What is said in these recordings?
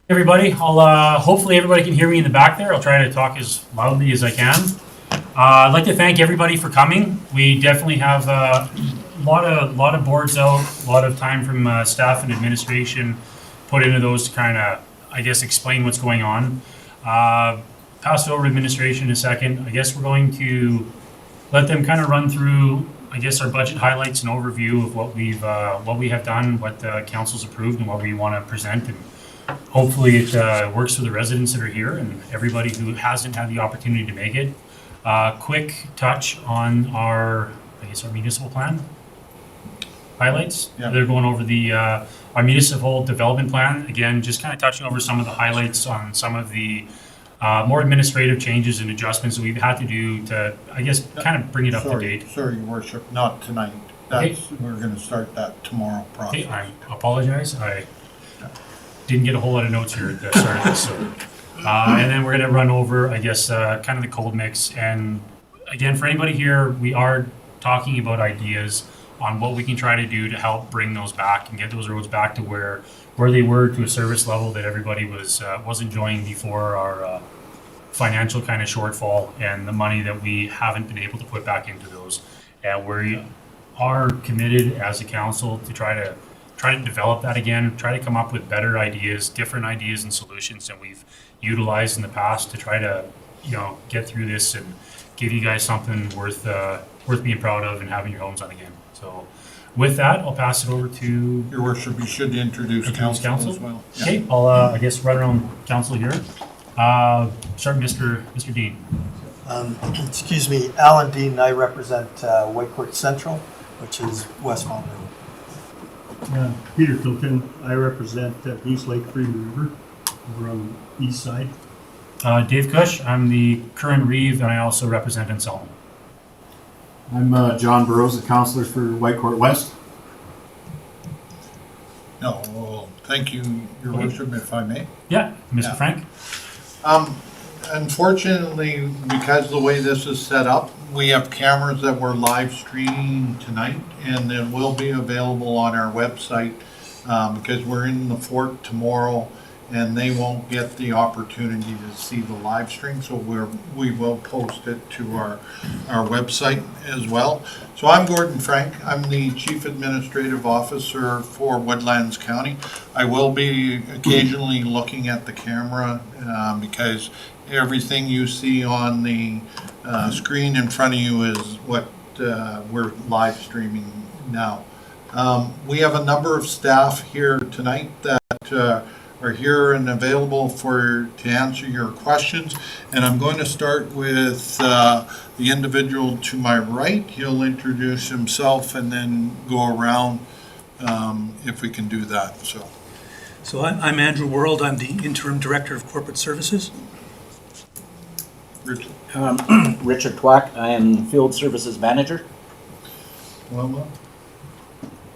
Everybody, hopefully everybody can hear me in the back there. I'll try to talk as loudly as I can. I'd like to thank everybody for coming. We definitely have a lot of boards out, a lot of time from staff and administration put into those to kind of, I guess, explain what's going on. Pass it over to administration in a second. I guess we're going to let them kind of run through, I guess, our budget highlights and overview of what we have done, what the council's approved, and what we want to present. And hopefully it works for the residents that are here and everybody who hasn't had the opportunity to make it. Quick touch on our municipal plan highlights. Yeah. They're going over our municipal development plan. Again, just kind of touching over some of the highlights on some of the more administrative changes and adjustments that we've had to do to, I guess, kind of bring it up to date. Sorry, Your Worship, not tonight. We're gonna start that tomorrow Okay, process. I apologize. I didn't get a whole lot of notes here at the start of this. So, and then we're going to run over, I guess, kind of the cold mix. And again, for anybody here, we are talking about ideas on what we can try to do to help bring those back and get those roads back to where they were, to a service level that everybody was enjoying before our financial kind of shortfall and the money that we haven't been able to put back into those. And we are committed as a council to try to develop that again, try to come up with better ideas, different ideas and solutions than we've utilized in the past to try to, get through this and give you guys something worth being proud of and having your homes on again. So with that, I'll pass it over to Your Worship, you should introduce council as well. Yeah. Okay, I'll, I guess, run around council here. Start Mr. Dean. Excuse me, Alan Dean, I represent Whitecourt Central, which is Westmount Road. Peter Kilkin, I represent East Lake Freedom River over on the east side. Dave Cush, I'm the current Reeve and I also represent Anselmo. I'm John Burrows, the counselor for Whitecourt West. No, well, thank you, Your Worship, if I may. Yeah, Mr. Yeah. Frank? Unfortunately, because the way this is set up, we have cameras that we're live streaming tonight, and it will be available on our website, because we're in the fort tomorrow, and they won't get the opportunity to see the live stream, so we will post it to our website as well. So I'm Gordon Frank. I'm the Chief Administrative Officer for Woodlands County. I will be occasionally looking at the camera, because everything you see on the screen in front of you is what we're live streaming now. We have a number of staff here tonight that are here and available to answer your questions. And I'm going to start with the individual to my right. He'll introduce himself and then go around if we can do that. So I'm Andrew World. I'm the Interim Director of Corporate Services. Richard. Richard Twack, I am Field Services Manager. Wilma.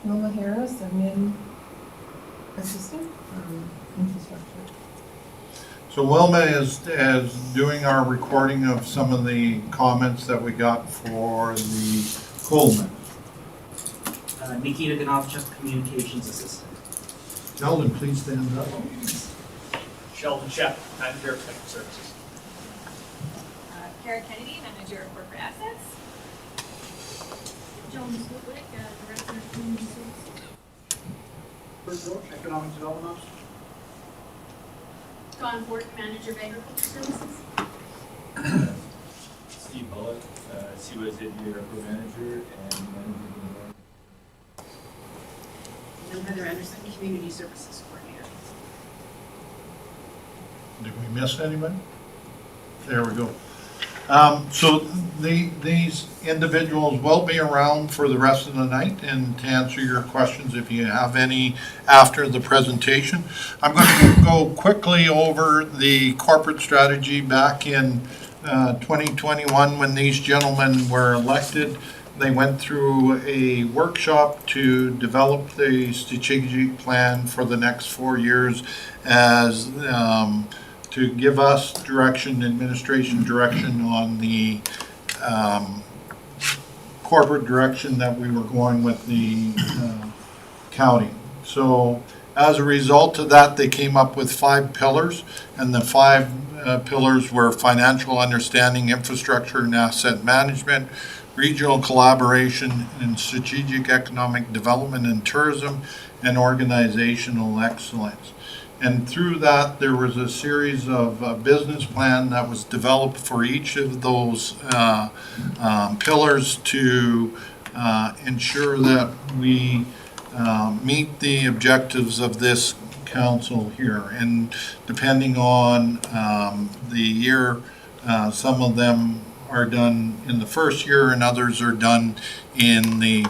Wilma Harris, admin assistant infrastructure. So Wilma is doing our recording of some of the comments that we got for the Coleman. Nikita Ganovchuk, Communications Assistant. Sheldon, please stand up. Sheldon Shep, Manager of Technical Services. Kara Kennedy, Manager of Corporate Assets. Joan Switwick, Director of Community Services. Economic Development Officer. Dawn Horton, Manager of Agriculture Services. Steve Bullock, CWIS Airport Manager and Manager. And Heather Anderson, Community Services Coordinator. Did we miss anybody? There we go. So these individuals will be around for the rest of the night and to answer your questions if you have any after the presentation. I'm going to go quickly over the corporate strategy back in 2021 when these gentlemen were elected. They went through a workshop to develop the strategic plan for the next 4 years as to give us direction, administration direction on the corporate direction that we were going with the county. So As a result of that, they came up with 5 pillars, and the 5 pillars were financial understanding, infrastructure and asset management, regional collaboration and strategic economic development and tourism, and organizational excellence. And through that, there was a series of business plan that was developed for each of those pillars to ensure that we meet the objectives of this council here. And depending on the year, some of them are done in the first year and others are done in the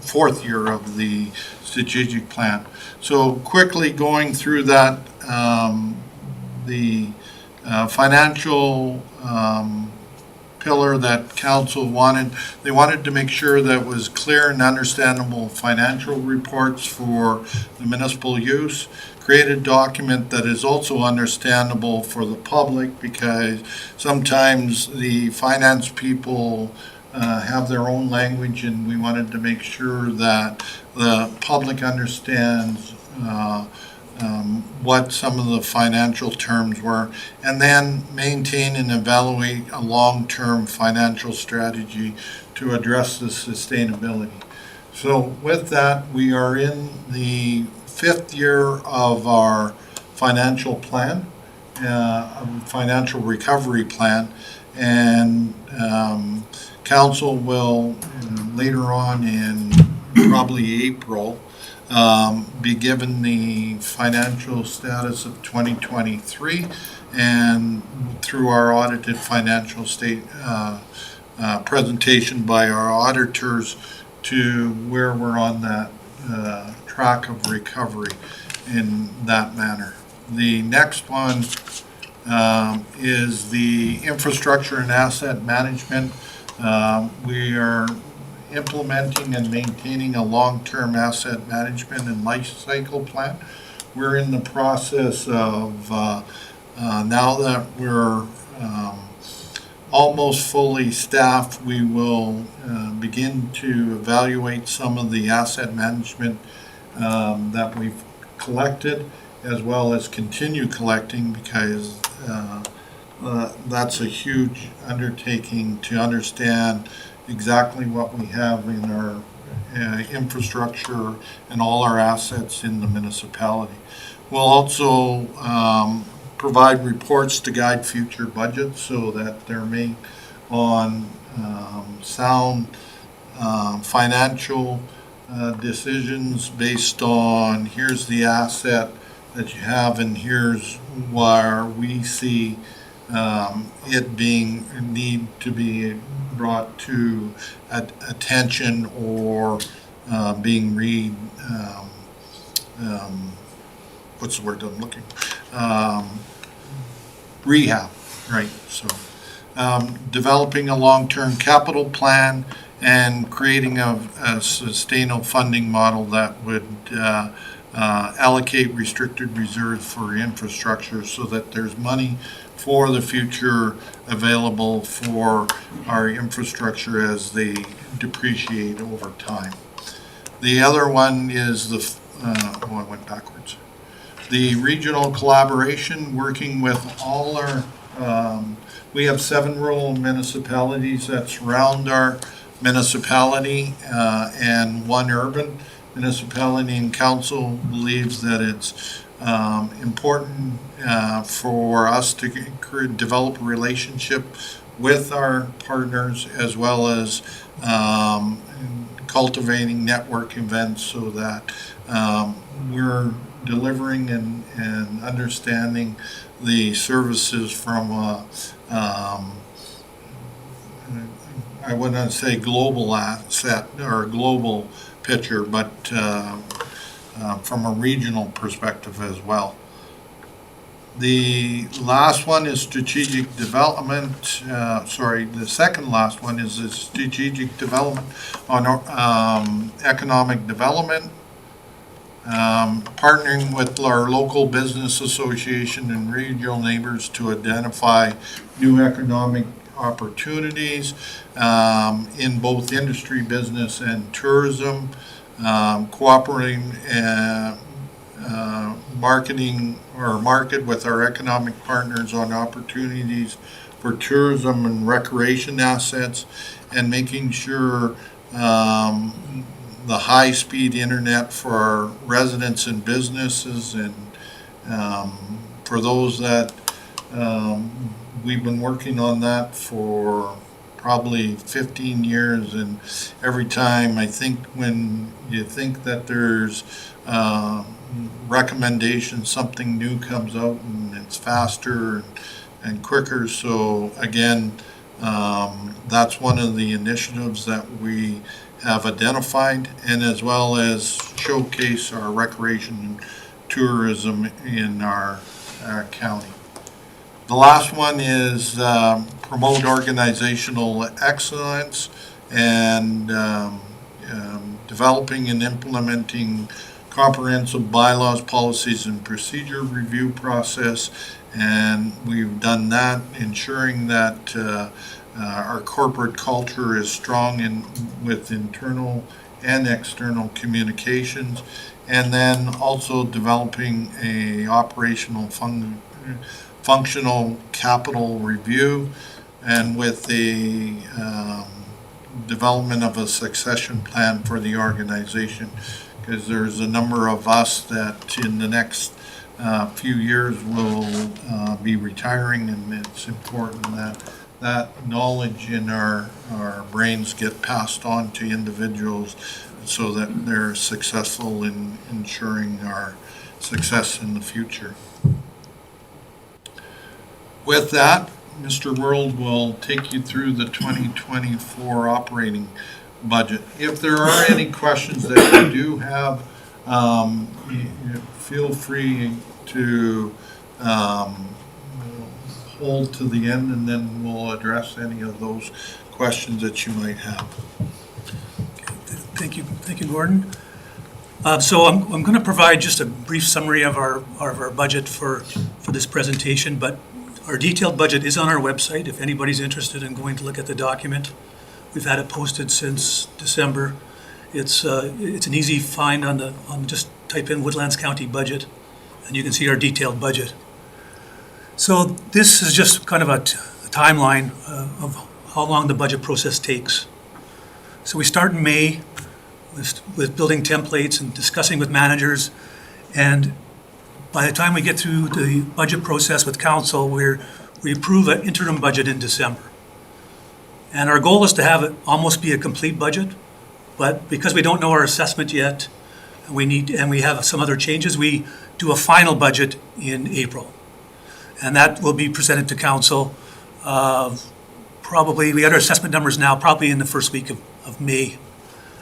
fourth year of the strategic plan. So quickly going through that, the financial pillar that council wanted, they wanted to make sure that it was clear and understandable financial reports for the municipal use, create a document that is also understandable for the public, because sometimes the finance people have their own language, and we wanted to make sure that the public understands what some of the financial terms were, and then maintain and evaluate a long-term financial strategy to address the sustainability. So with that, we are in the 5th year of our financial plan, financial recovery plan, and council will later on in probably April be given the financial status of 2023, and through our audited financial state presentation by our auditors to where we're on that track of recovery in that manner. The next one is the infrastructure and asset management. We are implementing and maintaining a long-term asset management and life cycle plan. We're in the process of, now that we're almost fully staffed, we will begin to evaluate some of the asset management that we've collected, as well as continue collecting, because that's a huge undertaking to understand exactly what we have in our infrastructure and all our assets in the municipality. We'll also provide reports to guide future budgets so that they're made on sound financial decisions based on here's the asset that you have and here's where we see it being need to be brought to attention or being what's the word I'm looking? Rehab, right? So developing a long-term capital plan and creating a sustainable funding model that would allocate restricted reserves for infrastructure so that there's money for the future available for our infrastructure as they depreciate over time. The other one is the, I went backwards. The regional collaboration, working with all our, we have 7 rural municipalities that surround our municipality and 1 urban municipality, and council believes that it's important for us to develop a relationship with our partners, as well as cultivating network events so that we're delivering and understanding the services from I wouldn't say global asset or global picture, but from a regional perspective as well. The last one is strategic development. The second last one is the strategic development on economic development. Partnering with our local business association and regional neighbors to identify new economic opportunities in both industry, business, and tourism. Cooperating marketing or market with our economic partners on opportunities for tourism and recreation assets, and making sure the high-speed internet for our residents and businesses, and for those that we've been working on that for probably 15 years, and every time I think when you think that there's recommendations, something new comes out and it's faster and quicker. So again, that's one of the initiatives that we have identified, and as well as showcase our recreation and tourism in our county. The last one is promote organizational excellence and developing and implementing comprehensive bylaws, policies, and procedure review process. And we've done that, ensuring that our corporate culture is strong with internal and external communications, and then also developing a operational functional capital review, and with the development of a succession plan for the organization, because there's a number of us that in the next few years will be retiring, and it's important that knowledge in our brains get passed on to individuals so that they're successful in ensuring our success in the future. With that, Mr. World will take you through the 2024 operating budget. If there are any questions that you do have, feel free to hold to the end, and then we'll address any of those questions that you might have. Thank you, Gordon. So I'm going to provide just a brief summary of our budget for this presentation, but our detailed budget is on our website if anybody's interested in going to look at the document. We've had it posted since December. It's an easy find on just type in Woodlands County budget, and you can see our detailed budget. So this is just kind of a timeline of how long the budget process takes. So we start in May with building templates and discussing with managers, and by the time we get through the budget process with council, we approve an interim budget in December. And our goal is to have it almost be a complete budget, but because we don't know our assessment yet, and we have some other changes, we do a final budget in April. And that will be presented to council probably, we got our assessment numbers now, probably in the first week of May.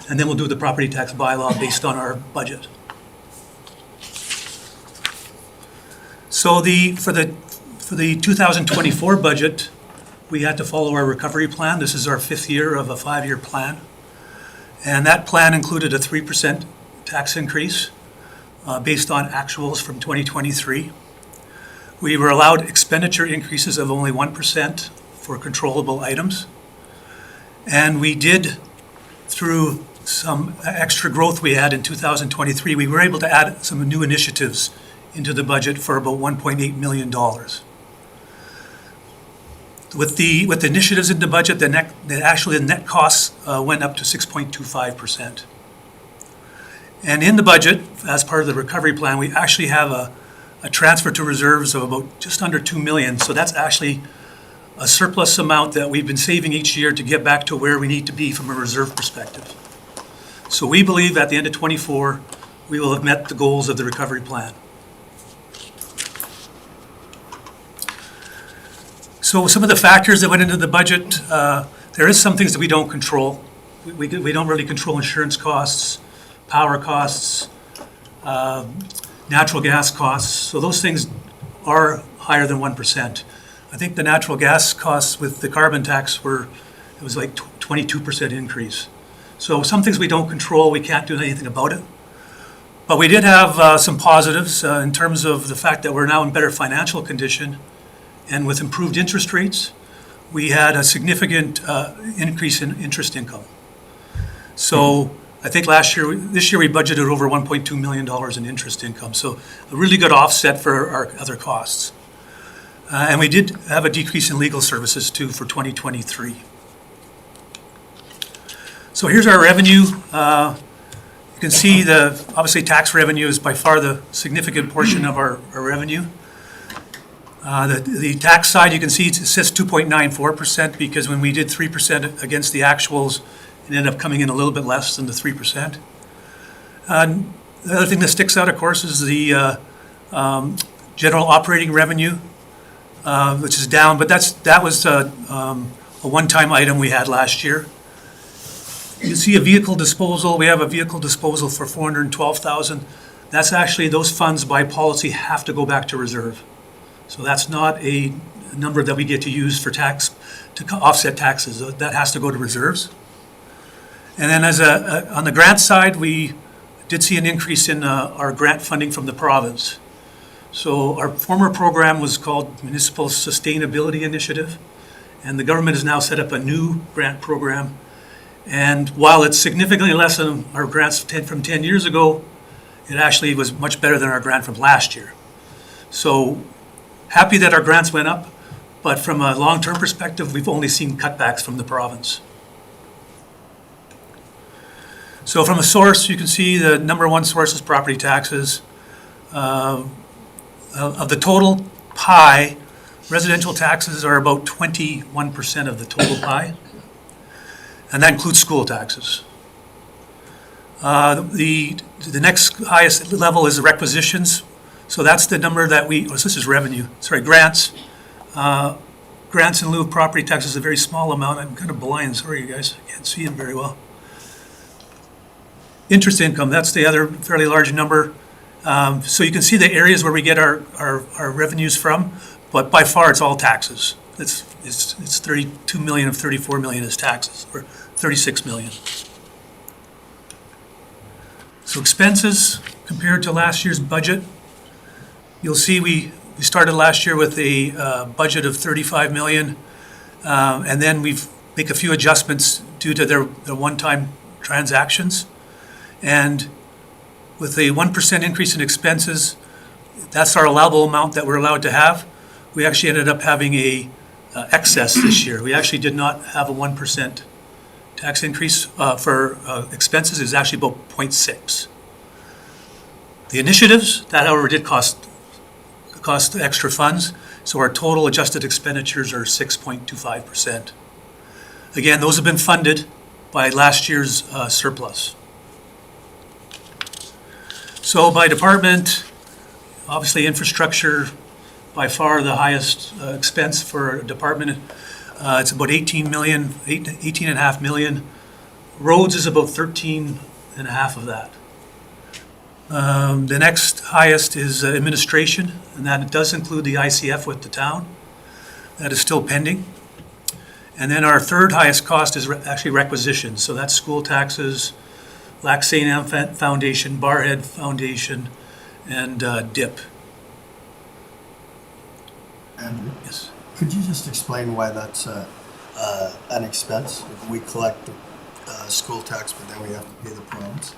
And then we'll do the property tax bylaw based on our budget. So for the 2024 budget, we had to follow our recovery plan. This is our 5th year of a 5-year plan. And that plan included a 3% tax increase based on actuals from 2023. We were allowed expenditure increases of only 1% for controllable items. And we did, through some extra growth we had in 2023, we were able to add some new initiatives into the budget for about $1.8 million. With the initiatives in the budget, the net costs went up to 6.25%. And in the budget, as part of the recovery plan, we actually have a transfer to reserves of about just under $2 million. So that's actually a surplus amount that we've been saving each year to get back to where we need to be from a reserve perspective. So we believe at the end of '24, we will have met the goals of the recovery plan. So some of the factors that went into the budget, there is some things that we don't control. We don't really control insurance costs, power costs, natural gas costs. So those things are higher than 1%. I think the natural gas costs with the carbon tax it was like 22% increase. So some things we don't control, we can't do anything about it. But we did have some positives in terms of the fact that we're now in better financial condition. And with improved interest rates, we had a significant increase in interest income. So I think this year we budgeted over $1.2 million in interest income, so a really good offset for our other costs. And we did have a decrease in legal services too for 2023. So here's our revenue. You can see obviously tax revenue is by far the significant portion of our revenue. The tax side, you can see it says 2.94% because when we did 3% against the actuals, it ended up coming in a little bit less than the 3%. And the other thing that sticks out, of course, is the general operating revenue, which is down, but that was a one-time item we had last year. You see a vehicle disposal. We have a vehicle disposal for $412,000. That's actually, those funds by policy have to go back to reserve. So that's not a number that we get to use for tax, to offset taxes. That has to go to reserves. And then on the grant side, we did see an increase in our grant funding from the province. So our former program was called Municipal Sustainability Initiative, and the government has now set up a new grant program. And while it's significantly less than our grants from 10 years ago, it actually was much better than our grant from last year. So happy that our grants went up, but from a long-term perspective, we've only seen cutbacks from the province. So from a source, you can see the number one source is property taxes. Of the total pie, residential taxes are about 21% of the total pie, and that includes school taxes. The next highest level is the requisitions. So that's the number that this is revenue, grants. Grants in lieu of property taxes is a very small amount. I'm kind of blind, sorry you guys, I can't see them very well. Interest income, that's the other fairly large number. So you can see the areas where we get our revenues from, but by far it's all taxes. It's 32 million of 34 million is taxes, or 36 million. So expenses compared to last year's budget, you'll see we started last year with a budget of 35 million, and then we've make a few adjustments due to their one-time transactions. And with a 1% increase in expenses, that's our allowable amount that we're allowed to have. We actually ended up having a excess this year. We actually did not have a 1% tax increase for expenses. It was actually about 0.6. The initiatives, that however did cost extra funds, so our total adjusted expenditures are 6.25%. Again, those have been funded by last year's surplus. So by department, obviously infrastructure, by far the highest expense for a department. It's about 18.5 million. Roads is about 13.5 of that. The next highest is administration, and that does include the ICF with the town. That is still pending. And then our third highest cost is actually requisitions. So that's school taxes, Lac St. Anne Foundation, Barhead Foundation, and DIP. Andrew, Yes. could you just explain why that's an expense? If we collect the school tax, but then we have to pay the province?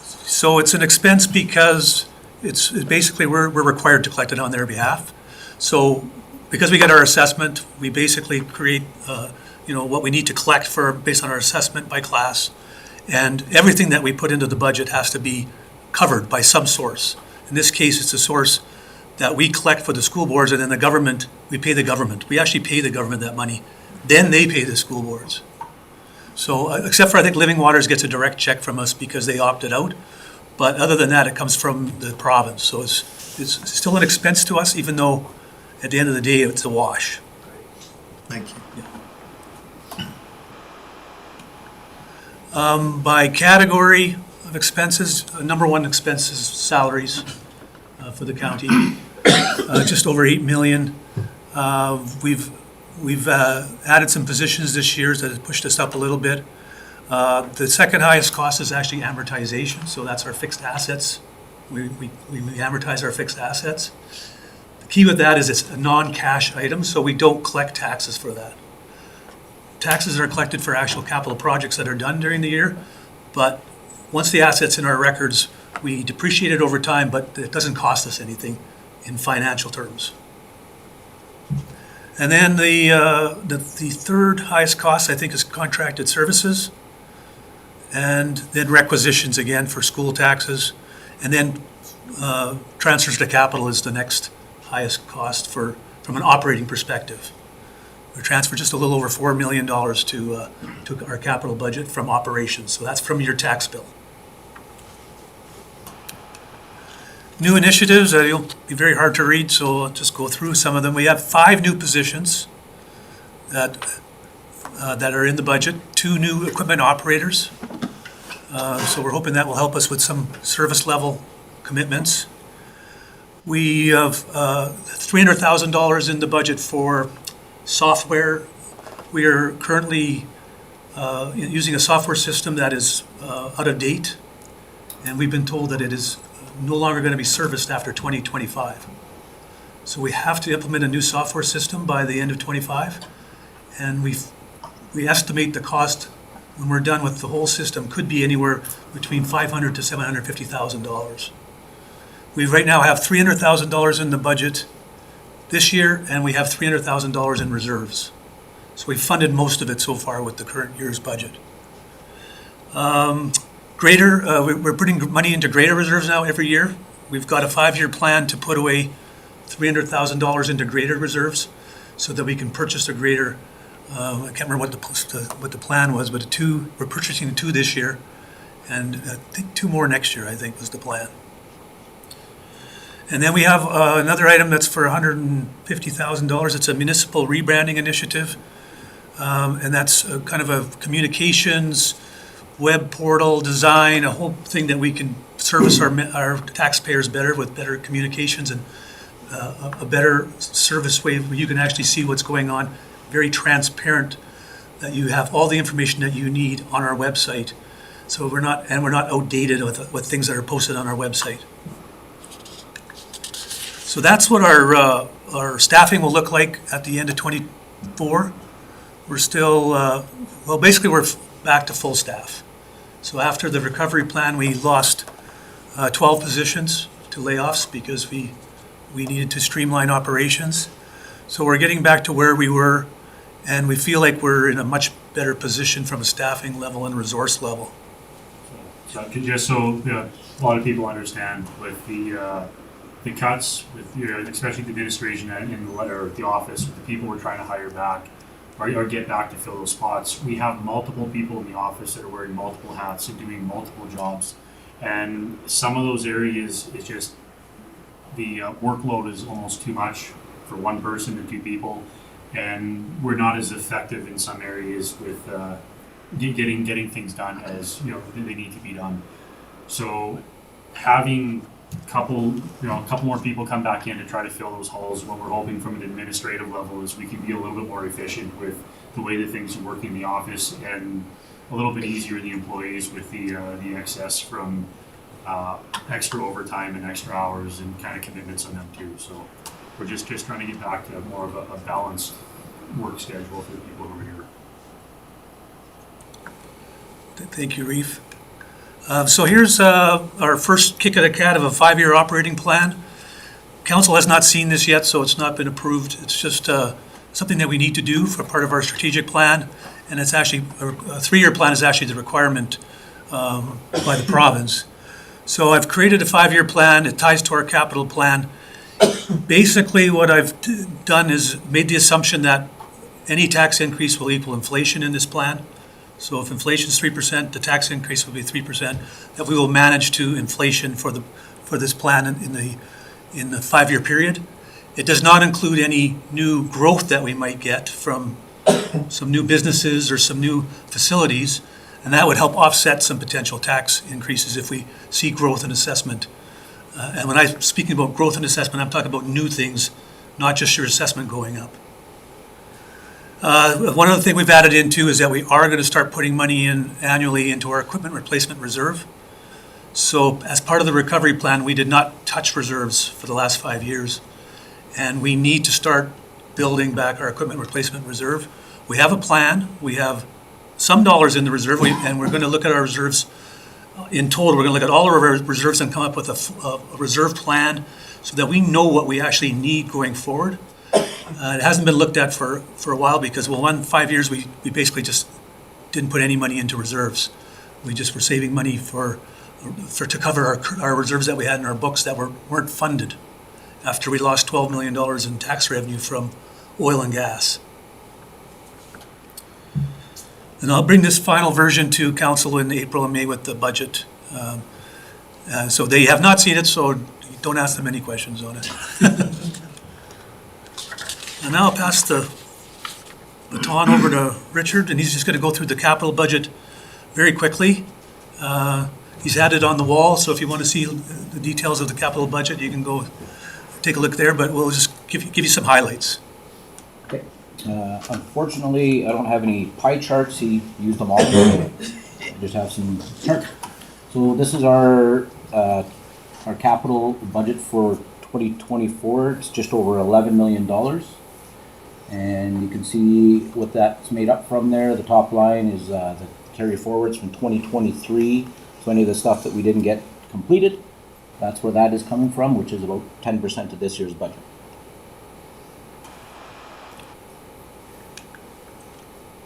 So it's an expense because it's basically we're required to collect it on their behalf. So because we get our assessment, we basically create what we need to collect based on our assessment by class, and everything that we put into the budget has to be covered by some source. In this case, it's a source that we collect for the school boards, and then the government, we pay the government. We actually pay the government that money. Then they pay the school boards. So except for I think Living Waters gets a direct check from us because they opted out. But other than that, it comes from the province. So it's still an expense to us, even though at the end of the day, it's a wash. Thank you. By category of expenses, number one expense is salaries for the county, just over 8 million. We've added some positions this year that has pushed us up a little bit. The second highest cost is actually amortization, so that's our fixed assets. We amortize our fixed assets. The key with that is it's a non-cash item, so we don't collect taxes for that. Taxes are collected for actual capital projects that are done during the year, But once the asset's in our records, we depreciate it over time, but it doesn't cost us anything in financial terms. And then the third highest cost, I think, is contracted services. And then requisitions again for school taxes. And then transfers to capital is the next highest cost from an operating perspective. We transferred just a little over $4 million to our capital budget from operations. So that's from your tax bill. New initiatives, it'll be very hard to read, so I'll just go through some of them. We have 5 new positions that are in the budget, 2 new equipment operators. So we're hoping that will help us with some service level commitments. We have $300,000 in the budget for software. We are currently using a software system that is out of date, and we've been told that it is no longer going to be serviced after 2025. So we have to implement a new software system by the end of 25, and we estimate the cost when we're done with the whole system could be anywhere between $500,000 to $750,000. We right now have $300,000 in the budget this year, and we have $300,000 in reserves. So we've funded most of it so far with the current year's budget. We're putting money into greater reserves now every year. We've got a 5-year plan to put away $300,000 into greater reserves so that we can purchase a greater. I can't remember what the plan was, but we're purchasing 2 this year, and I think 2 more next year, I think was the plan. And then we have another item that's for $150,000. It's a municipal rebranding initiative, and that's kind of a communications, web portal design, a whole thing that we can service our taxpayers better with better communications and a better service way where you can actually see what's going on, very transparent, that you have all the information that you need on our website. So we're not outdated with things that are posted on our website. So that's what our staffing will look like at the end of 24. We're still, basically we're back to full staff. So after the recovery plan, we lost 12 positions to layoffs because we needed to streamline operations. So we're getting back to where we were, and we feel like we're in a much better position from a staffing level and resource level. So just so a lot of people understand, with the cuts, with especially the administration and in the office, with the people we're trying to hire back or get back to fill those spots, we have multiple people in the office that are wearing multiple hats and doing multiple jobs. And some of those areas, it's just the workload is almost too much for one person and 2 people, and we're not as effective in some areas with getting things done as they need to be done. So having a couple more people come back in to try to fill those holes, what we're hoping from an administrative level is we can be a little bit more efficient with the way that things are working in the office, and a little bit easier on the employees with the excess from extra overtime and extra hours and kind of commitments on them too. So we're just trying to get back to more of a balanced work schedule for the people who are here. Thank you, Reeve. So here's our first kick at the cat of a 5-year operating plan. Council has not seen this yet, so it's not been approved. It's just something that we need to do for part of our strategic plan, and it's actually a 3-year plan is actually the requirement by the province. So I've created a 5-year plan. It ties to our capital plan. Basically, what I've done is made the assumption that any tax increase will equal inflation in this plan. So if inflation is 3%, the tax increase will be 3%. That we will manage to inflation for this plan in the 5-year period. It does not include any new growth that we might get from some new businesses or some new facilities, and that would help offset some potential tax increases if we see growth in assessment. And when I'm speaking about growth in assessment, I'm talking about new things, not just your assessment going up. One other thing we've added into is that we are going to start putting money in annually into our equipment replacement reserve. So as part of the recovery plan, we did not touch reserves for the last 5 years, and we need to start building back our equipment replacement reserve. We have a plan. We have some dollars in the reserve, and we're going to look at our reserves in total. We're going to look at all of our reserves and come up with a reserve plan so that we know what we actually need going forward. It hasn't been looked at for a while because, well, 5 years, we basically just didn't put any money into reserves. We just were saving money to cover our reserves that we had in our books that weren't funded after we lost $12 million in tax revenue from oil and gas. And I'll bring this final version to council in April and May with the budget. So they have not seen it, so don't ask them any questions on it. And now I'll pass the baton over to Richard, and he's just going to go through the capital budget very quickly. He's had it on the wall, so if you want to see the details of the capital budget, you can go take a look there, but we'll just give you some highlights. Okay. Unfortunately, I don't have any pie charts. He used them all. I just have some charts. So this is our capital budget for 2024. It's just over $11 million. And you can see what that's made up from there. The top line is the carry forwards from 2023. So any of the stuff that we didn't get completed, that's where that is coming from, which is about 10% of this year's budget.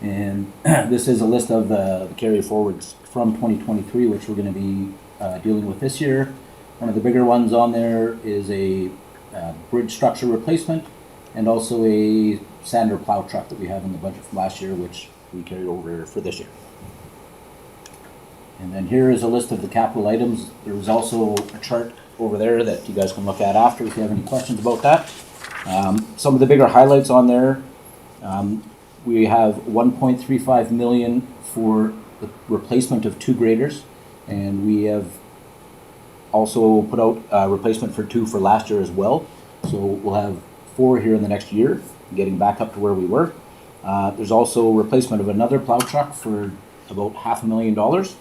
And this is a list of the carry forwards from 2023, which we're going to be dealing with this year. One of the bigger ones on there is a bridge structure replacement and also a sander plow truck that we have in the budget from last year, which we carried over for this year. And then here is a list of the capital items. There's also a chart over there that you guys can look at after if you have any questions about that. Some of the bigger highlights on there, we have $1.35 million for the replacement of 2 graders, and we have also put out a replacement for 2 for last year as well. So we'll have 4 here in the next year, getting back up to where we were. There's also a replacement of another plow truck for about $500,000.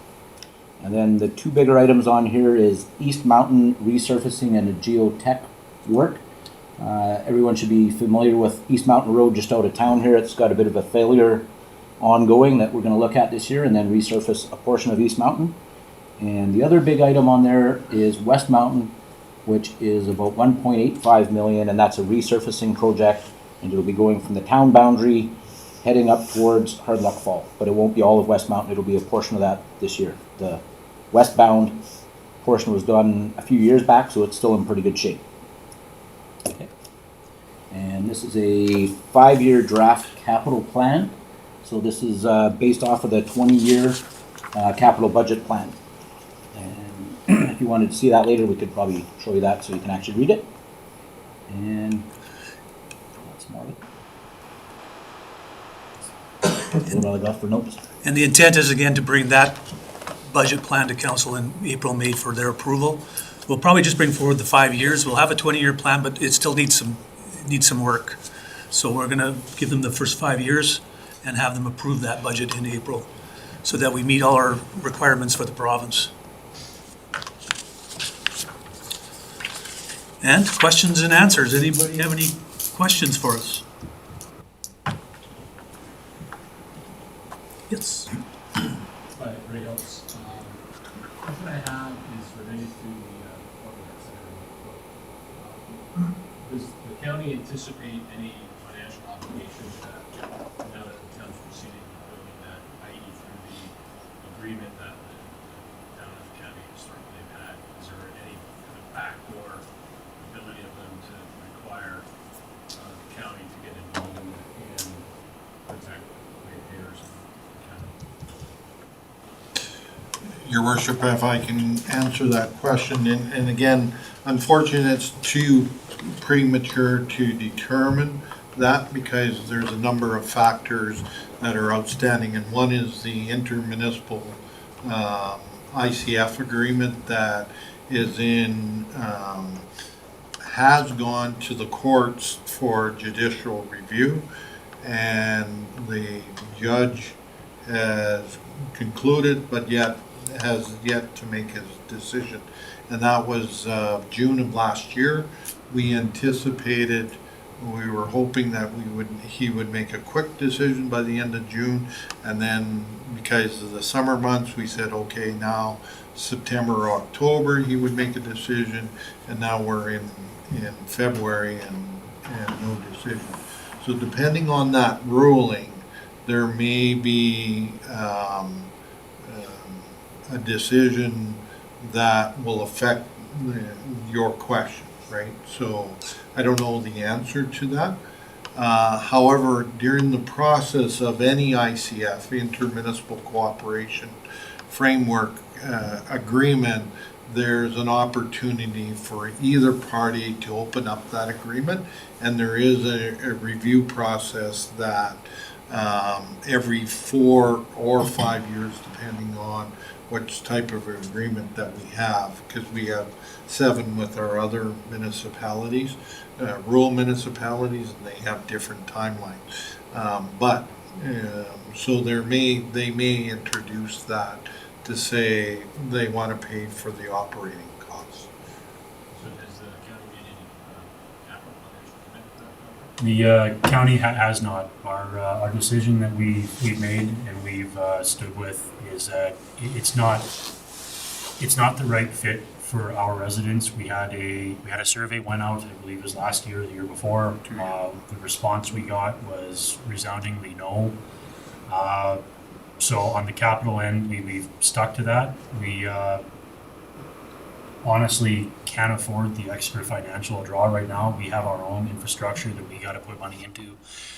And then the 2 bigger items on here is East Mountain resurfacing and a geotech work. Everyone should be familiar with East Mountain Road just out of town here. It's got a bit of a failure ongoing that we're going to look at this year and then resurface a portion of East Mountain. And the other big item on there is West Mountain, which is about $1.85 million, and that's a resurfacing project, and it'll be going from the town boundary heading up towards Hardluck Fall. But it won't be all of West Mountain, it'll be a portion of that this year. The westbound portion was done a few years back, so it's still in pretty good shape. Okay. And this is a 5-year draft capital plan. So this is based off of the 20-year capital budget plan. And if you wanted to see that later, we could probably show you that so you can actually read it. And that's more of it. What I got for notes. And the intent is, again, to bring that budget plan to council in April, May for their approval. We'll probably just bring forward the 5 years. We'll have a 20-year plan, but it still needs some work. So we're going to give them the first 5 years and have them approve that budget in April so that we meet all our requirements for the province. And questions and answers. Anybody have any questions for us? Yes. Hi, Ray Elks. Question I have is related to the corporate center. Does the county anticipate any financial obligations that, now that the town's proceeding with building that, i.e. through the agreement that the town and the county historically have had? Is there any kind of backdoor ability of them to require the county to get involved and protect ratepayers and Your Worship, if I can answer that question, and again, unfortunately, it's too premature to determine that because there's a number of factors that are outstanding, and one is the intermunicipal ICF agreement that is has gone to the courts for judicial review, and the judge has concluded, but yet has yet to make his decision. And that was June of last year. We anticipated We were hoping that he would make a quick decision by the end of June, and then because of the summer months, we said, okay, now September or October, he would make a decision, and now we're in February and no decision. So depending on that ruling, there may be a decision that will affect your question, right? So I don't know the answer to that. However, during the process of any ICF, intermunicipal cooperation framework agreement, there's an opportunity for either party to open up that agreement, and there is a review process that every 4 or 5 years, depending on which type of agreement that we have, because we have 7 with our other municipalities, rural municipalities, and they have different timelines. So they may introduce that to say they want to pay for the operating costs. So has the county made any capital financial commitment to that project? The county has not. Our decision that we've made and we've stood with is that it's not the right fit for our residents. We had a survey went out, I believe it was last year or the year before. The response we got was resoundingly no. So on the capital end, we've stuck to that. We honestly can't afford the extra financial draw right now. We have our own infrastructure that we got to put money into.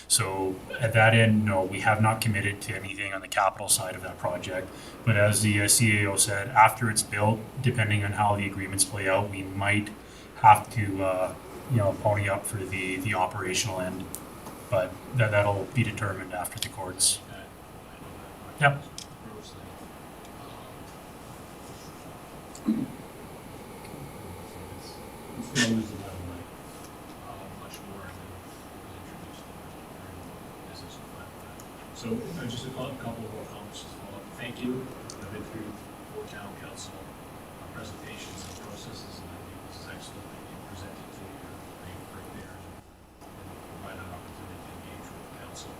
So at that end, no, we have not committed to anything on the capital side of that project. But as the CAO said, after it's built, depending on how the agreements play out, we might have to pony up for the operational end. But that'll be determined after the courts. Yep. It's going to lose a lot of money, much more than was introduced during the business plan. So just a couple more comments to follow up. Thank you. I've been through 4 town council presentations and processes, and I think this is excellent that you presented to your right there and provide an opportunity to engage with the council.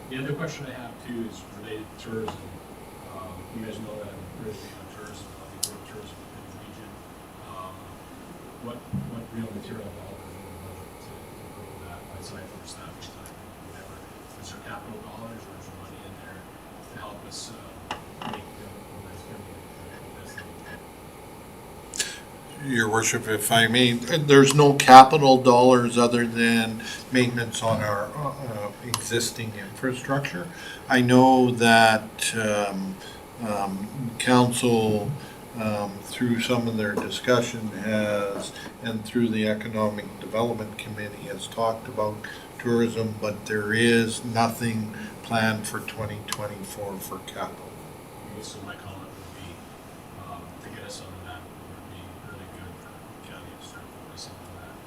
The other question I have too is related to tourism. You guys know that I'm really big on tourism, I think we're tourism within the region. What real material dollars in the budget to grow that outside from staffing time or whatever? Is there capital dollars or is there money in there to help us make West County a commercial destination? Your worship, if I may, there's no capital dollars other than maintenance on our existing infrastructure. I know that council, through some of their discussion and through the Economic Development Committee has talked about tourism, but there is nothing planned for 2024 for capital. So my comment would be to get us on the map would be really good for the county to start focusing on that.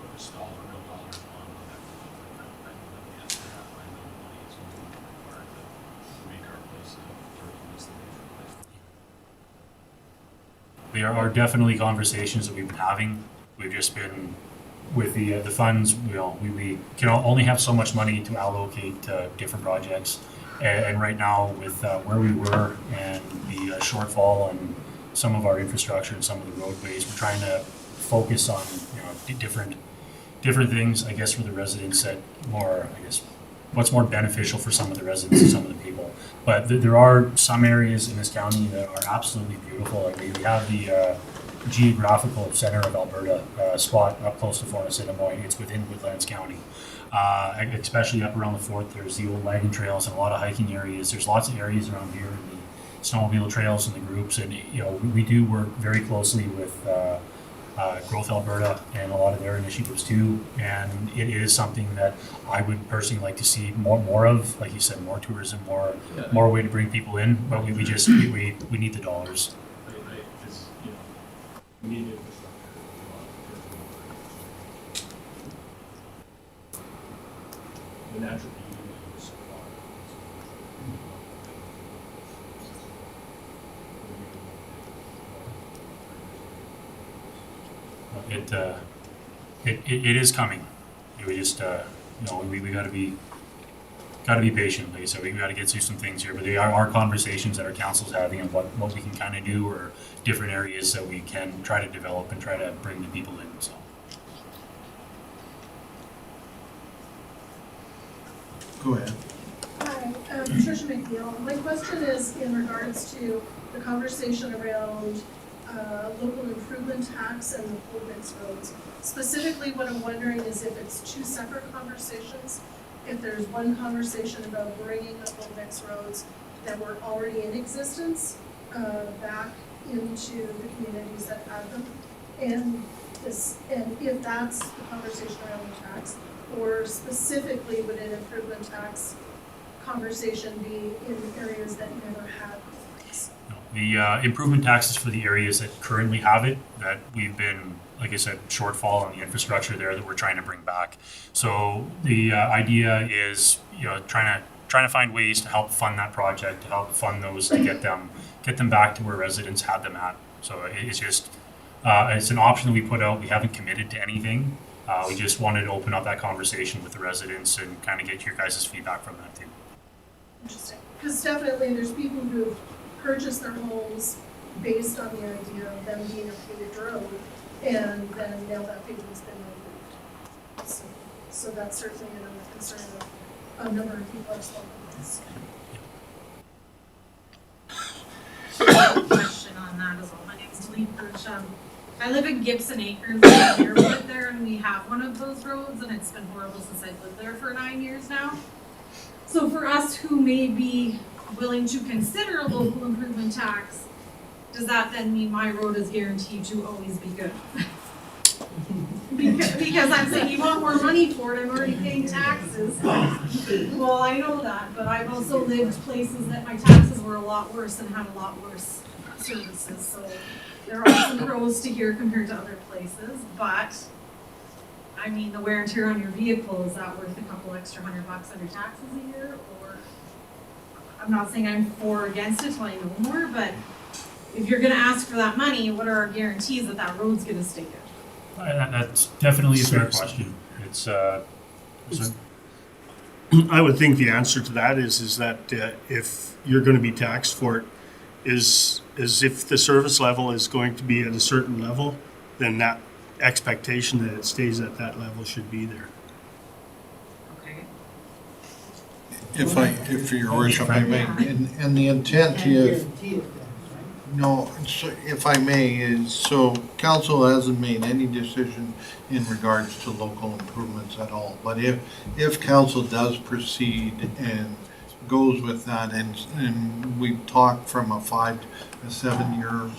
Focus real dollars on that. I know that the answer to that, I know the money is going to be required to make our place a tourism destination place. There are definitely conversations that we've been having. We've just been with the funds. We can only have so much money to allocate to different projects. And right now, with where we were and the shortfall and some of our infrastructure and some of the roadways, we're trying to focus on different things, I guess, for the residents that more, I guess, what's more beneficial for some of the residents and some of the people. But there are some areas in this county that are absolutely beautiful. I mean, we have the geographical center of Alberta spot up close to Fort Assiniboine. It's within Woodlands County. Especially up around the fort, there's the old wagon trails and a lot of hiking areas. There's lots of areas around here, the snowmobile trails and the groups, and we do work very closely with Growth Alberta and a lot of their initiatives too. And it is something that I would personally like to see more of. Like you said, more tourism, more way to bring people in. But we need the dollars. Because we need infrastructure. The natural beauty of the supply. It is coming. We just, we gotta be patient. Like I said, we gotta get through some things here, but there are conversations that our council's having of what we can kind of do, or different areas that we can try to develop and try to bring the people in, so. Go ahead. Hi, Tricia McNeil. My question is in regards to the conversation around local improvement tax and the cold mix roads. Specifically, what I'm wondering is if it's two separate conversations, if there's one conversation about bringing the cold mix roads that were already in existence back into the communities that had them, and if that's the conversation around the tax, or specifically would an improvement tax conversation be in areas that never had roads? The improvement taxes for the areas that currently have it, that we've been, like I said, shortfall on the infrastructure there that we're trying to bring back. So the idea is, trying to find ways to help fund that project, to help fund those, to get them back to where residents had them at. So it's just, it's an option that we put out. We haven't committed to anything. We just wanted to open up that conversation with the residents and kind of get your guys' feedback from that too. Interesting. Because definitely there's people who've purchased their homes based on the idea of them being a paved road, and then now that pavement's been removed. So that's certainly another concern that a number of people are spoken with. Question on that as well. My name's Delene Perch. I live in Gibson Acres, near Wood there, and we have one of those roads, and it's been horrible since I've lived there for 9 years now. So for us who may be willing to consider a local improvement tax, does that then mean my road is guaranteed to always be good? Because I'm saying you want more money for it, I'm already paying taxes. Well, I know that, but I've also lived places that my taxes were a lot worse and had a lot worse services, so there are some pros to here compared to other places, but I mean, the wear and tear on your vehicle, is that worth a couple extra $100 under taxes a year? Or, I'm not saying I'm for or against it till I know more, but if you're gonna ask for that money, what are our guarantees that that road's gonna stay good? That's definitely a fair question. It's, I would think the answer to that is that if you're going to be taxed for it, is if the service level is going to be at a certain level, then that expectation that it stays at that level should be there. Okay. If your worship, I may, and the intent is, no, so if I may, is, so council hasn't made any decision in regards to local improvements at all. But if council does proceed and goes with that, and we talk from a 5 to 7 year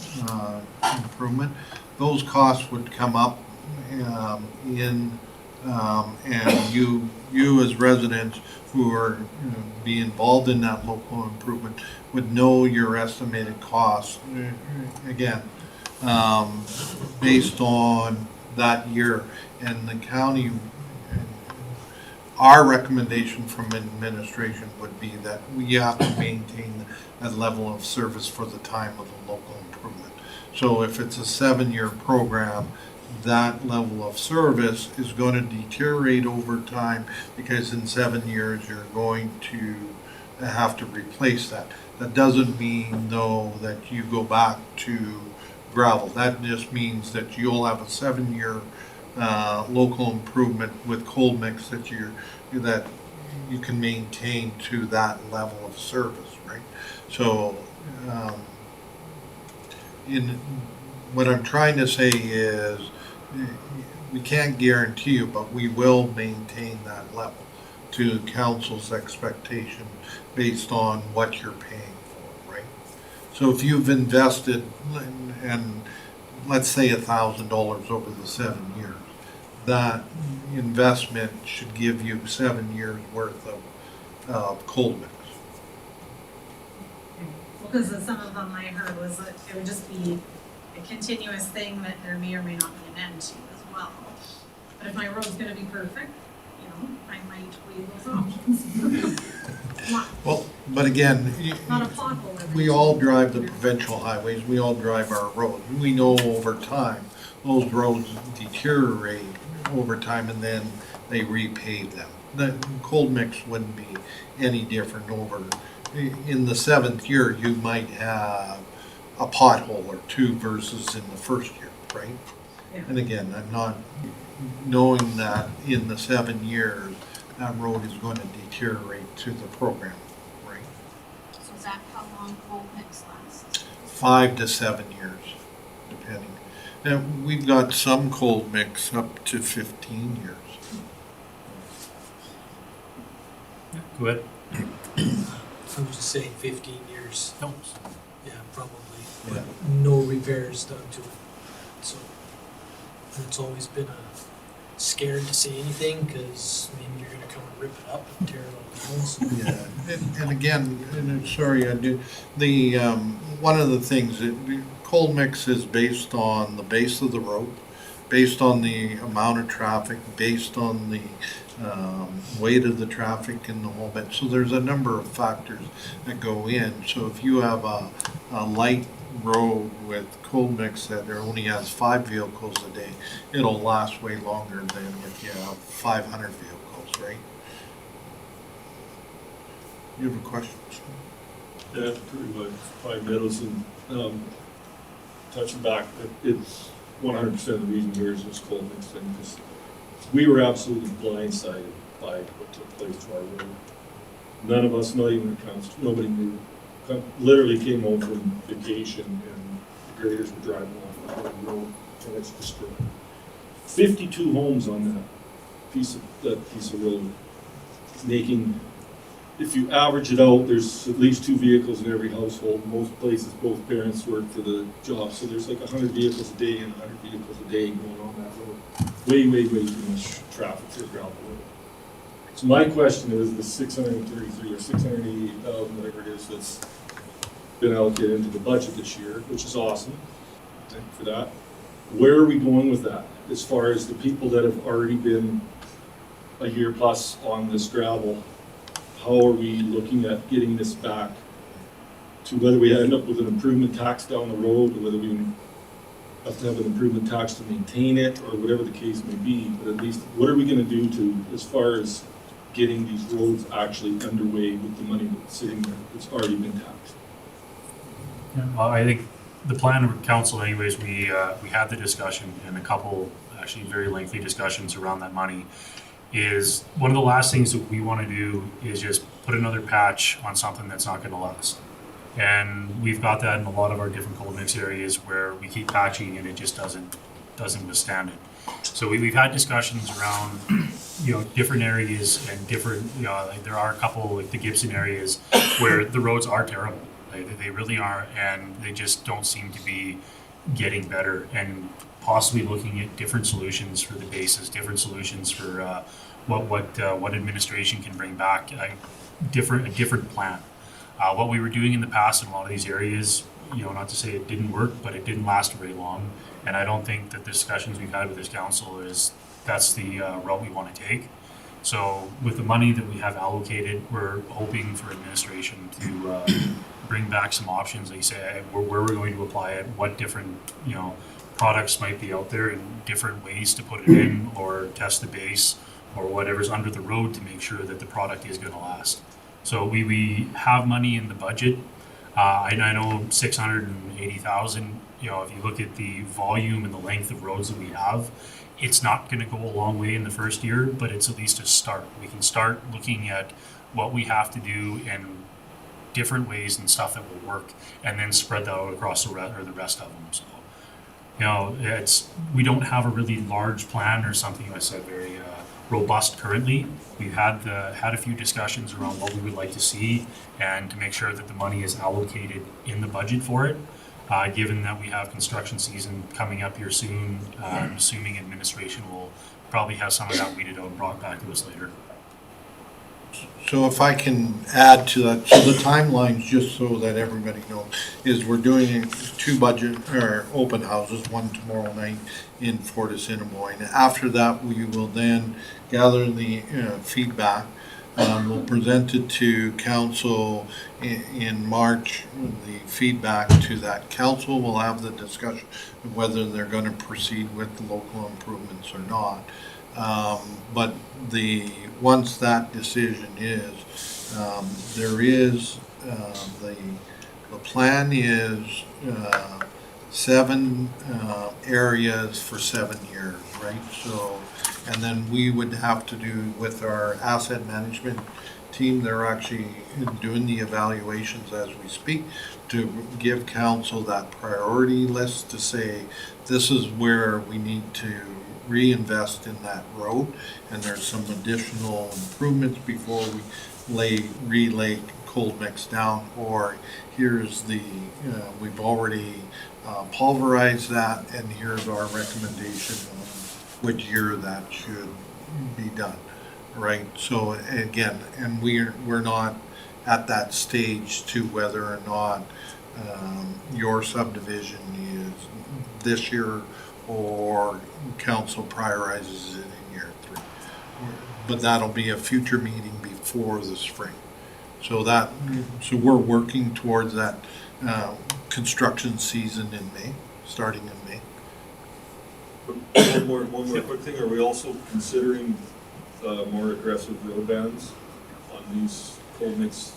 improvement, those costs would come up and you as residents who are be involved in that local improvement would know your estimated costs again based on that year. And the county, our recommendation from administration would be that we have to maintain that level of service for the time of the local improvement. So if it's a 7-year program, that level of service is going to deteriorate over time, because in 7 years you're going to have to replace that. That doesn't mean though that you go back to gravel. That just means that you'll have a 7-year local improvement with cold mix that you can maintain to that level of service, right? So what I'm trying to say is we can't guarantee you, but we will maintain that level to council's expectation based on what you're paying for, right? So if you've invested, and let's say $1,000 over the 7 years, that investment should give you 7 years worth of cold mix. Because some of them I heard was that it would just be a continuous thing that there may or may not be an end to as well. But if my road's gonna be perfect, I might weigh those options. Well, but again, Not a pothole every we all drive the provincial highways, we all drive our roads. We know over time those roads deteriorate over time and then they repave them. The cold mix wouldn't be any different over, in the 7th year, you might have a pothole or two versus in the first year, right? Yeah. And again, I'm not knowing that in the 7 years, that road is going to deteriorate to the program, right? So is that how long cold mix lasts? 5 to 7 years, depending. Now, we've got some cold mix up to 15 years. Go ahead. I was just saying 15 years. No. Yeah, probably. Yeah. But no repairs done to it. So and it's always been scared to say anything because maybe you're going to come and rip it up and tear it all down. So. Yeah, and again, and I'm sorry, I do, one of the things, cold mix is based on the base of the road, based on the amount of traffic, based on the weight of the traffic and the whole bit. So there's a number of factors that go in. So if you have a light road with cold mix that only has 5 vehicles a day, it'll last way longer than if you have 500 vehicles, right? You have a question? Yeah, pretty much. Pine Meadows and touching back, it's 100% of the reason yours was cold mix thing because we were absolutely blindsided by what took place to our road. None of us, not even the council, nobody knew. Literally came home from vacation and the graders were driving off the road and it's destroyed. 52 homes on that piece of road, making, if you average it out, there's at least 2 vehicles in every household. Most places, both parents work for the job, so there's like 100 vehicles a day and 100 vehicles a day going on that road. Way too much traffic for a gravel road. So my question is the 633 or 688,000, whatever it is, that's been allocated into the budget this year, which is awesome. Thank you for that. Where are we going with that? As far as the people that have already been a year plus on this gravel, how are we looking at getting this back to whether we end up with an improvement tax down the road, or whether we have to have an improvement tax to maintain it, or whatever the case may be, but at least what are we gonna do to, as far as getting these roads actually underway with the money that's sitting there that's already been taxed? Yeah, well, I think the plan of council anyways, we had the discussion and a couple actually very lengthy discussions around that money. Is one of the last things that we want to do is just put another patch on something that's not going to last. And we've got that in a lot of our different cold mix areas where we keep patching and it just doesn't withstand it. So we've had discussions around, different areas and different, like there are a couple like the Gibson areas where the roads are terrible. They really are, and they just don't seem to be getting better, and possibly looking at different solutions for the bases, different solutions for what administration can bring back, a different plan. What we were doing in the past in a lot of these areas, not to say it didn't work, but it didn't last very long. And I don't think that the discussions we've had with this council that's the route we want to take. So with the money that we have allocated, we're hoping for administration to bring back some options. They say where we're going to apply it, what different products might be out there, and different ways to put it in or test the base or whatever's under the road to make sure that the product is going to last. So we have money in the budget. I know 680,000. If you look at the volume and the length of roads that we have, it's not going to go a long way in the first year, but it's at least a start. We can start looking at what we have to do in different ways and stuff that will work, and then spread that out across the rest of them. So, we don't have a really large plan or something, I said, very robust currently. We've had a few discussions around what we would like to see and to make sure that the money is allocated in the budget for it. Given that we have construction season coming up here soon, I'm assuming administration will probably have some of that weeded out and brought back to us later. So if I can add to that, so the timelines, just so that everybody knows, is we're doing 2 open houses, one tomorrow night in Fort Assiniboine. After that, we will then gather the feedback We'll present it to council in March. The feedback to that council will have the discussion of whether they're going to proceed with the local improvements or not. But once that decision is, there is, the plan is 7 areas for 7 years, right? So, and then we would have to do with our asset management team, they're actually doing the evaluations as we speak to give council that priority list to say, this is where we need to reinvest in that road, and there's some additional improvements before we relay cold mix down, or here's we've already pulverized that, and here's our recommendation on which year that should be done, right? So again, and we're not at that stage to whether or not your subdivision is this year or council prioritizes it in year 3. But that'll be a future meeting before the spring. So we're working towards that construction season in May, starting in May. One more quick thing, are we also considering more aggressive road bans on these cold mix?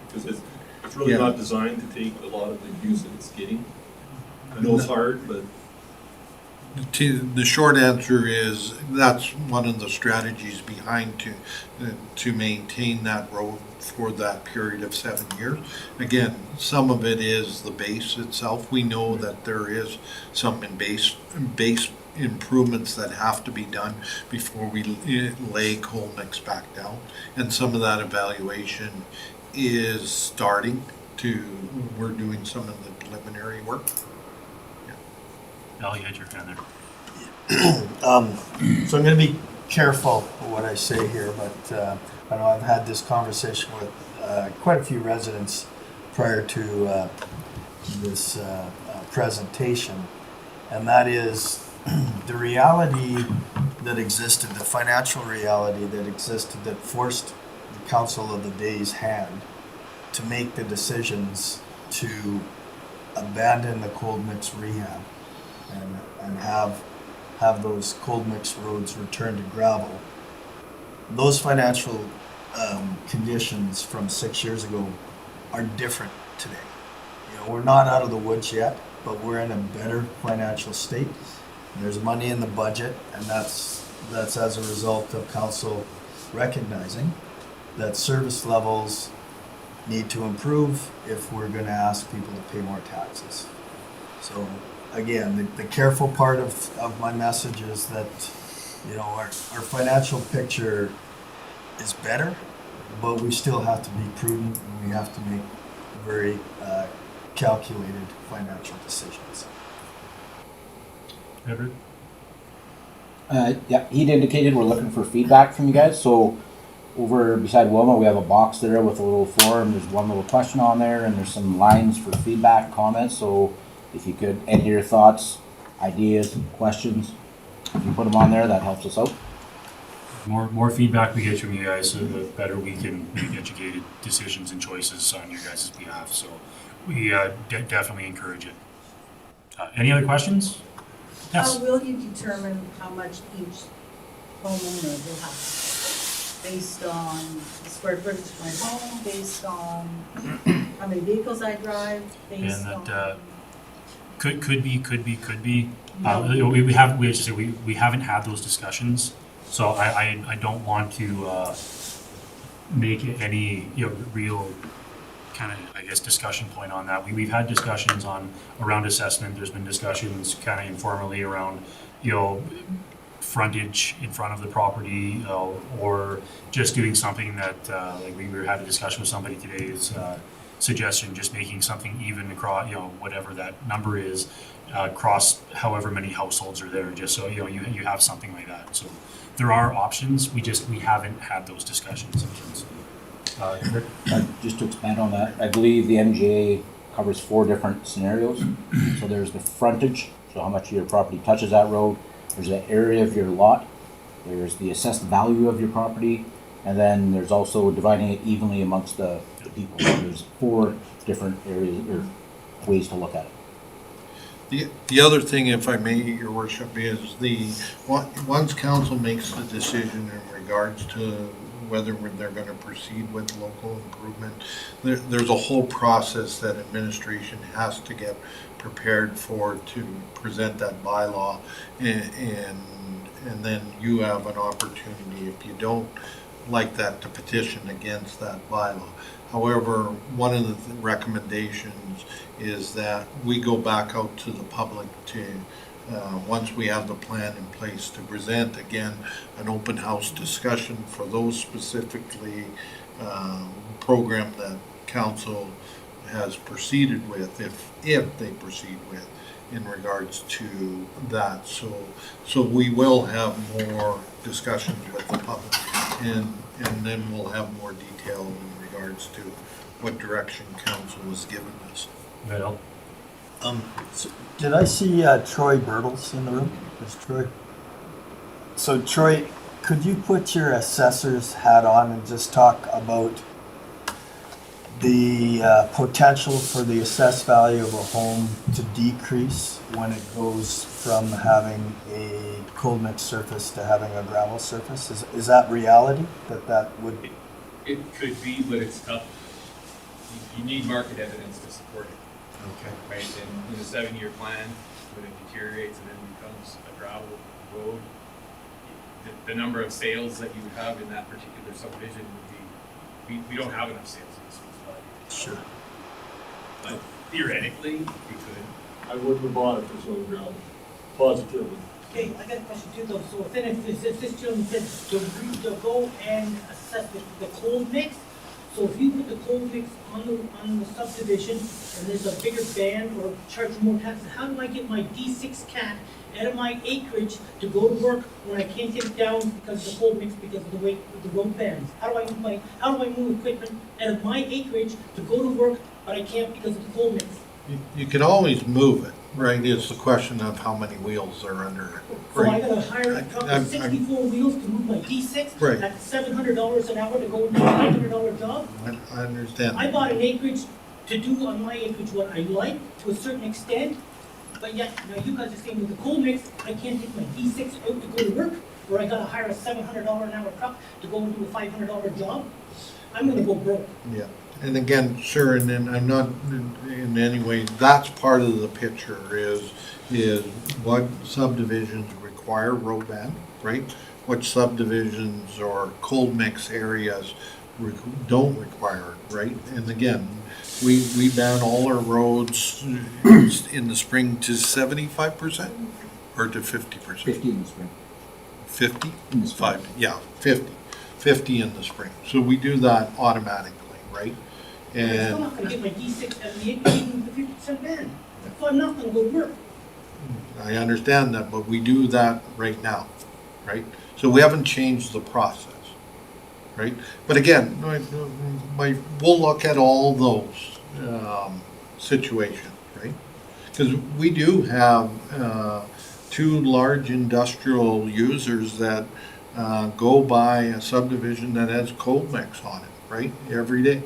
Because it's really not designed to take a lot of the abuse that it's getting. I know it's hard, but. The short answer is that's one of the strategies behind to maintain that road for that period of 7 years. Again, some of it is the base itself. We know that there is some base improvements that have to be done before we lay coal mix back down, and some of that evaluation is starting to. We're doing some of the preliminary work. Al, you had your hand there. So I'm going to be careful with what I say here, but I know I've had this conversation with quite a few residents prior to this presentation, and that is the reality that existed, the financial reality that existed that forced the Council of the Day's hand to make the decisions to abandon the cold mix rehab and have those cold mix roads return to gravel. Those financial conditions from 6 years ago are different today. We're not out of the woods yet, but we're in a better financial state. There's money in the budget, and that's as a result of council recognizing that service levels need to improve if we're going to ask people to pay more taxes. So again, the careful part of my message is that our financial picture is better, but we still have to be prudent, and we have to make very calculated financial decisions. Edward? Yeah, he'd indicated we're looking for feedback from you guys. So over beside Wilma, we have a box there with a little form. There's one little question on there, and there's some lines for feedback, comments. So if you could enter your thoughts, ideas, questions, if you put them on there, that helps us out. More feedback we get from you guys, the better we can make educated decisions and choices on your guys' behalf. So we definitely encourage it. Any other questions? Yes. How will you determine how much each homeowner will have based on the square footage of my home, based on how many vehicles I drive, based And on? that could be. We haven't had those discussions, so I don't want to make it any real kind of, I guess, discussion point on that. We've had discussions around assessment. There's been discussions kind of informally around frontage in front of the property, or just doing something that like we had a discussion with somebody today's suggestion, just making something even across, whatever that number is, across however many households are there, just so you have something like that. So there are options. We haven't had those discussions. Just to expand on that, I believe the MGA covers 4 different scenarios. So there's the frontage, so how much of your property touches that road. There's the area of your lot. There's the assessed value of your property, And then there's also dividing it evenly amongst the people. So there's 4 different areas or ways to look at it. The other thing, if I may, your worship, is once council makes the decision in regards to whether they're gonna proceed with local improvement, there's a whole process that administration has to get prepared for to present that bylaw, and then you have an opportunity, if you don't like that, to petition against that bylaw. However, one of the recommendations is that we go back out to the public to, once we have the plan in place, to present again an open house discussion for those specifically program that council has proceeded with, if they proceed with, in regards to that. So we will have more discussions with the public, and then we'll have more detail in regards to what direction council has given us. That help? Did I see Troy Bertles in the room? Is Troy? So Troy, could you put your assessor's hat on and just talk about the potential for the assessed value of a home to decrease when it goes from having a cold mix surface to having a gravel surface? Is that reality, that would be? It could be, but it's tough. You need market evidence to support it. Okay. Right, and in a 7-year plan, when it deteriorates and then becomes a gravel road, the number of sales that you would have in that particular subdivision would be, we don't have enough sales in this one. Sure. But theoretically, we could. I wouldn't have bought it for so gravel, positively. Okay, I got a question too though. So then if this gentleman said to go and assess the cold mix, so if you put the cold mix on the subdivision and there's a bigger band or charge more taxes, how do I get my D6 cat out of my acreage to go to work when I can't get it down because of the cold mix, because of the weight of the road bands? How do I move equipment out of my acreage to go to work, but I can't because of the cold mix? You can always move it, right? It's the question of how many wheels are under it. So I Right. gotta hire a truck with 64 wheels to move my D6? Right. At $700 an hour to go and do a $500 job? I understand. I bought an acreage to do on my acreage what I like to a certain extent, but yet, now you guys are saying with the cold mix, I can't take my D6 out to go to work, or I gotta hire a $700 an hour truck to go and do a $500 job? I'm gonna go broke. Yeah, and again, sure, and then I'm not in any way, that's part of the picture is what subdivisions require road band, right? What subdivisions or cold mix areas don't require it, right? And again, we ban all our roads in the spring to 75% or to 50%? 50 in the spring. 50? In the spring. 50 in the spring. So we do that automatically, right? I'm still And not gonna get my D6 out of the acreage even with the 50% ban. So I'm not gonna go to work. I understand that, but we do that right now, right? So we haven't changed the process, right? But again, we'll look at all those situations, right? Because we do have 2 large industrial users that go by a subdivision that has cold mix on it, right? Every day,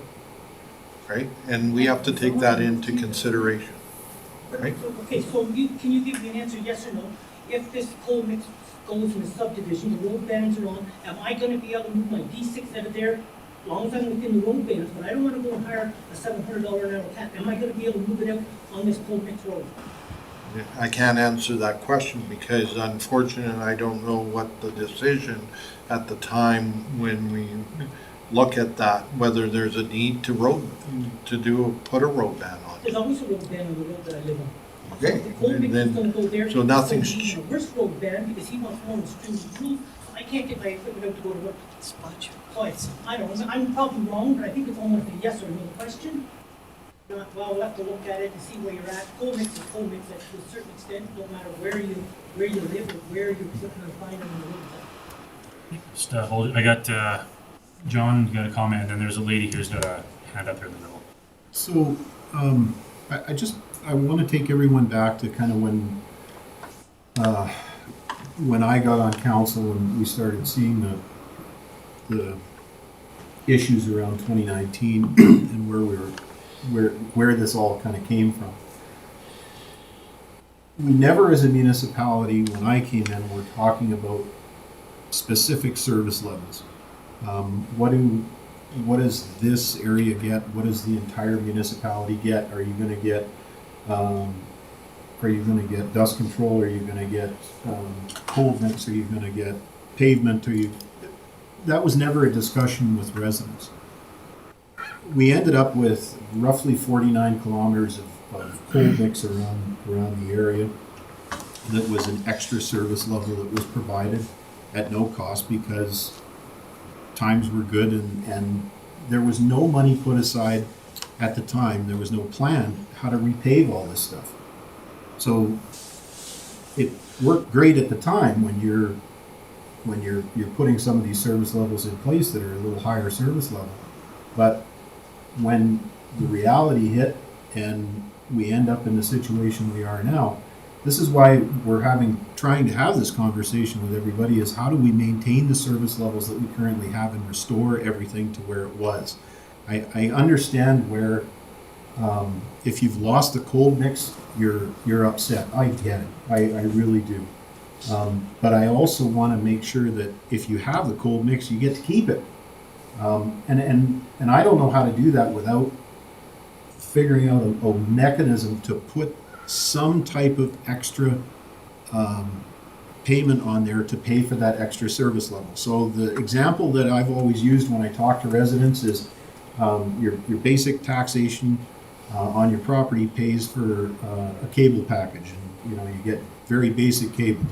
right? And we have to take that into consideration. Right. Okay, so can you give me an answer, yes or no? If this cold mix goes in the subdivision, the road bands are on, am I gonna be able to move my D6 out of there? As long as I'm within the road bands, but I don't wanna go and hire a $700 an hour cat, am I gonna be able to move it out on this cold mix road? I can't answer that question because unfortunately, I don't know what the decision at the time when we look at that, whether there's a need to put a road ban on. There's always a road band on the road that I live on. Okay, The cold mix is then- gonna go there. so nothing's It's gonna be the worst road band because he wants more stringent rules, so I can't get my equipment out to go to work. So I don't know, I'm probably wrong, but I think it's almost a yes or no question. Well, we'll have to look at it and see where you're at. Cold mix is cold mix to a certain extent, no matter where you live or where you're putting the fine on the road. Just hold it. I got John, you got a comment, and then there's a lady who's got a hand up here in the middle. So, I want to take everyone back to kind of when I got on council and we started seeing the issues around 2019 and where we were, where this all kind of came from. We never, as a municipality, when I came in, were talking about specific service levels. What does this area get? What does the entire municipality get? Are you going to get dust control? Are you going to get cold mix? Are you going to get pavement? That was never a discussion with residents. We ended up with roughly 49 kilometers of cold mix around the area. That was an extra service level that was provided at no cost because times were good and there was no money put aside at the time. There was no plan how to repave all this stuff. So it worked great at the time when you're putting some of these service levels in place that are a little higher service level. But when the reality hit and we end up in the situation we are now, this is why we're trying to have this conversation with everybody, is how do we maintain the service levels that we currently have and restore everything to where it was. I understand where if you've lost the cold mix, you're upset. I get it. I really do. But I also want to make sure that if you have the cold mix, you get to keep it. And I don't know how to do that without figuring out a mechanism to put some type of extra payment on there to pay for that extra service level. So the example that I've always used when I talk to residents is your basic taxation on your property pays for a cable package, and you get very basic cable.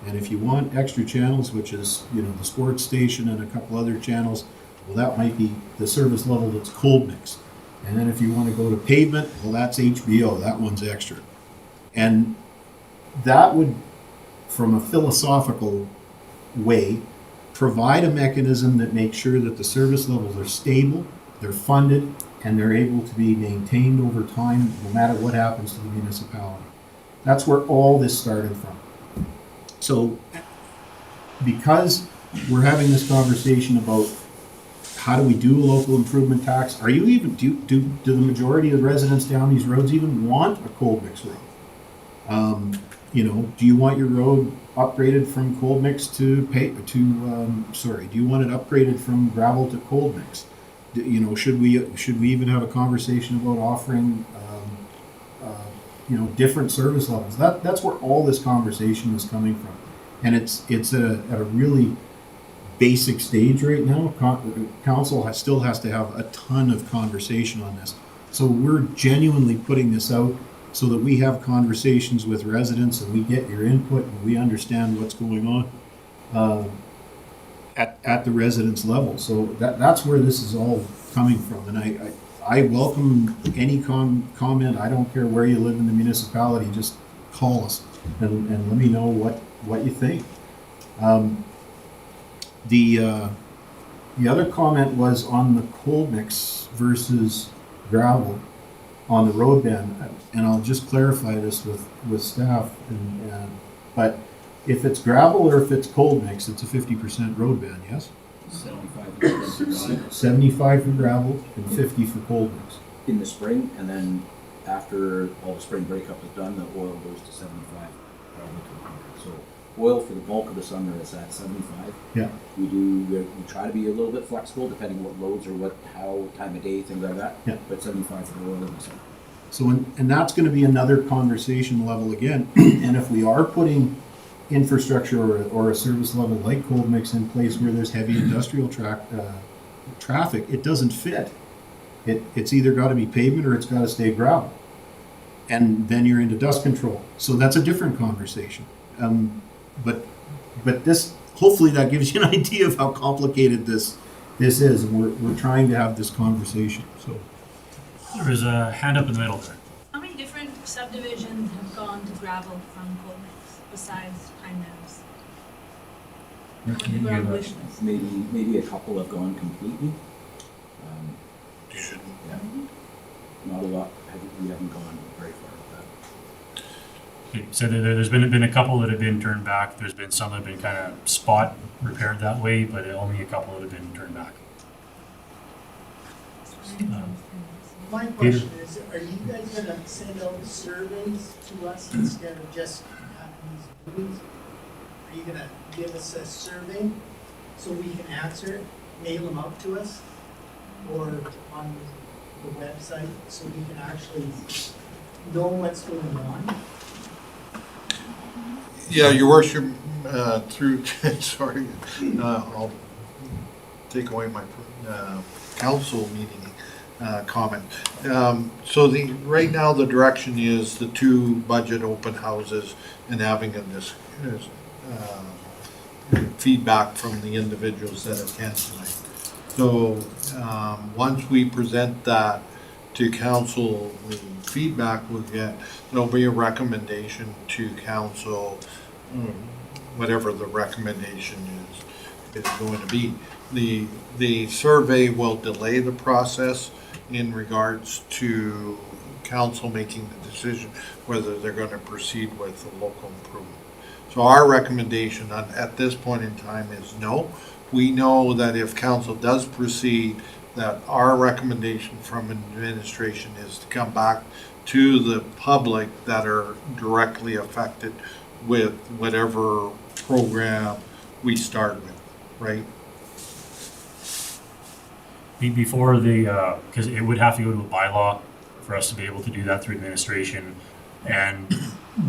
And if you want extra channels, which is the sports station and a couple other channels, well, that might be the service level that's cold mix. And then if you want to go to pavement, well, that's HBO. That one's extra. And that would, from a philosophical way, provide a mechanism that makes sure that the service levels are stable, they're funded, and they're able to be maintained over time, no matter what happens to the municipality. That's where all this started from. So, because we're having this conversation about how do we do a local improvement tax, are you even do the majority of the residents down these roads even want a cold mix road? Do you want your road upgraded from cold mix to do you want it upgraded from gravel to cold mix? Should we even have a conversation about offering different service levels? That's where all this conversation is coming from, and it's at a really basic stage right now. Council still has to have a ton of conversation on this. So we're genuinely putting this out so that we have conversations with residents and we get your input and we understand what's going on at the residents level. So that's where this is all coming from. And I welcome any comment. I don't care where you live in the municipality, just call us and let me know what you think. The other comment was on the cold mix versus gravel on the road band, and I'll just clarify this with staff. But if it's gravel or if it's cold mix, it's a 50% road band, yes? 75 for gravel and 50 for cold mix. In the spring, and then after all the spring breakup is done, the oil goes to 75. So oil for the bulk of the summer is at 75. Yeah. We try to be a little bit flexible depending on what loads or how time of day, things like that. Yeah. But 75 for the oil in the summer. So and that's going to be another conversation level again. And if we are putting infrastructure or a service level like cold mix in place where there's heavy industrial traffic, it doesn't fit. It's either got to be pavement or it's got to stay gravel. And then you're into dust control. So that's a different conversation. But this, hopefully that gives you an idea of how complicated this is, and we're trying to have this conversation. So There is a hand up in the middle there. How many different subdivisions have gone to gravel from cold mix besides Pine Meadows? What are our wish list? Maybe a couple have gone completely. Yeah. Not a lot. We haven't gone very far with that. Okay, so there's been a couple that have been turned back. There's been some that have been kind of spot repaired that way, but only a couple that have been turned back. My question is, are you guys gonna send out surveys to us instead of just having these meetings? Are you gonna give us a survey so we can answer it, mail them out to us? Or on the website, so we can actually know what's going on? Yeah, your worship, through, sorry, I'll take away my council meeting comment. So right now, the direction is the 2 budget open houses and having this feedback from the individuals that attend tonight. So once we present that to council, the feedback we'll get, there'll be a recommendation to council, whatever the recommendation is going to be. The survey will delay the process in regards to council making the decision whether they're going to proceed with the local improvement. So our recommendation at this point in time is no. We know that if council does proceed, that our recommendation from administration is to come back to the public that are directly affected with whatever program we start with, right? Before the, because it would have to go to a bylaw for us to be able to do that through administration. And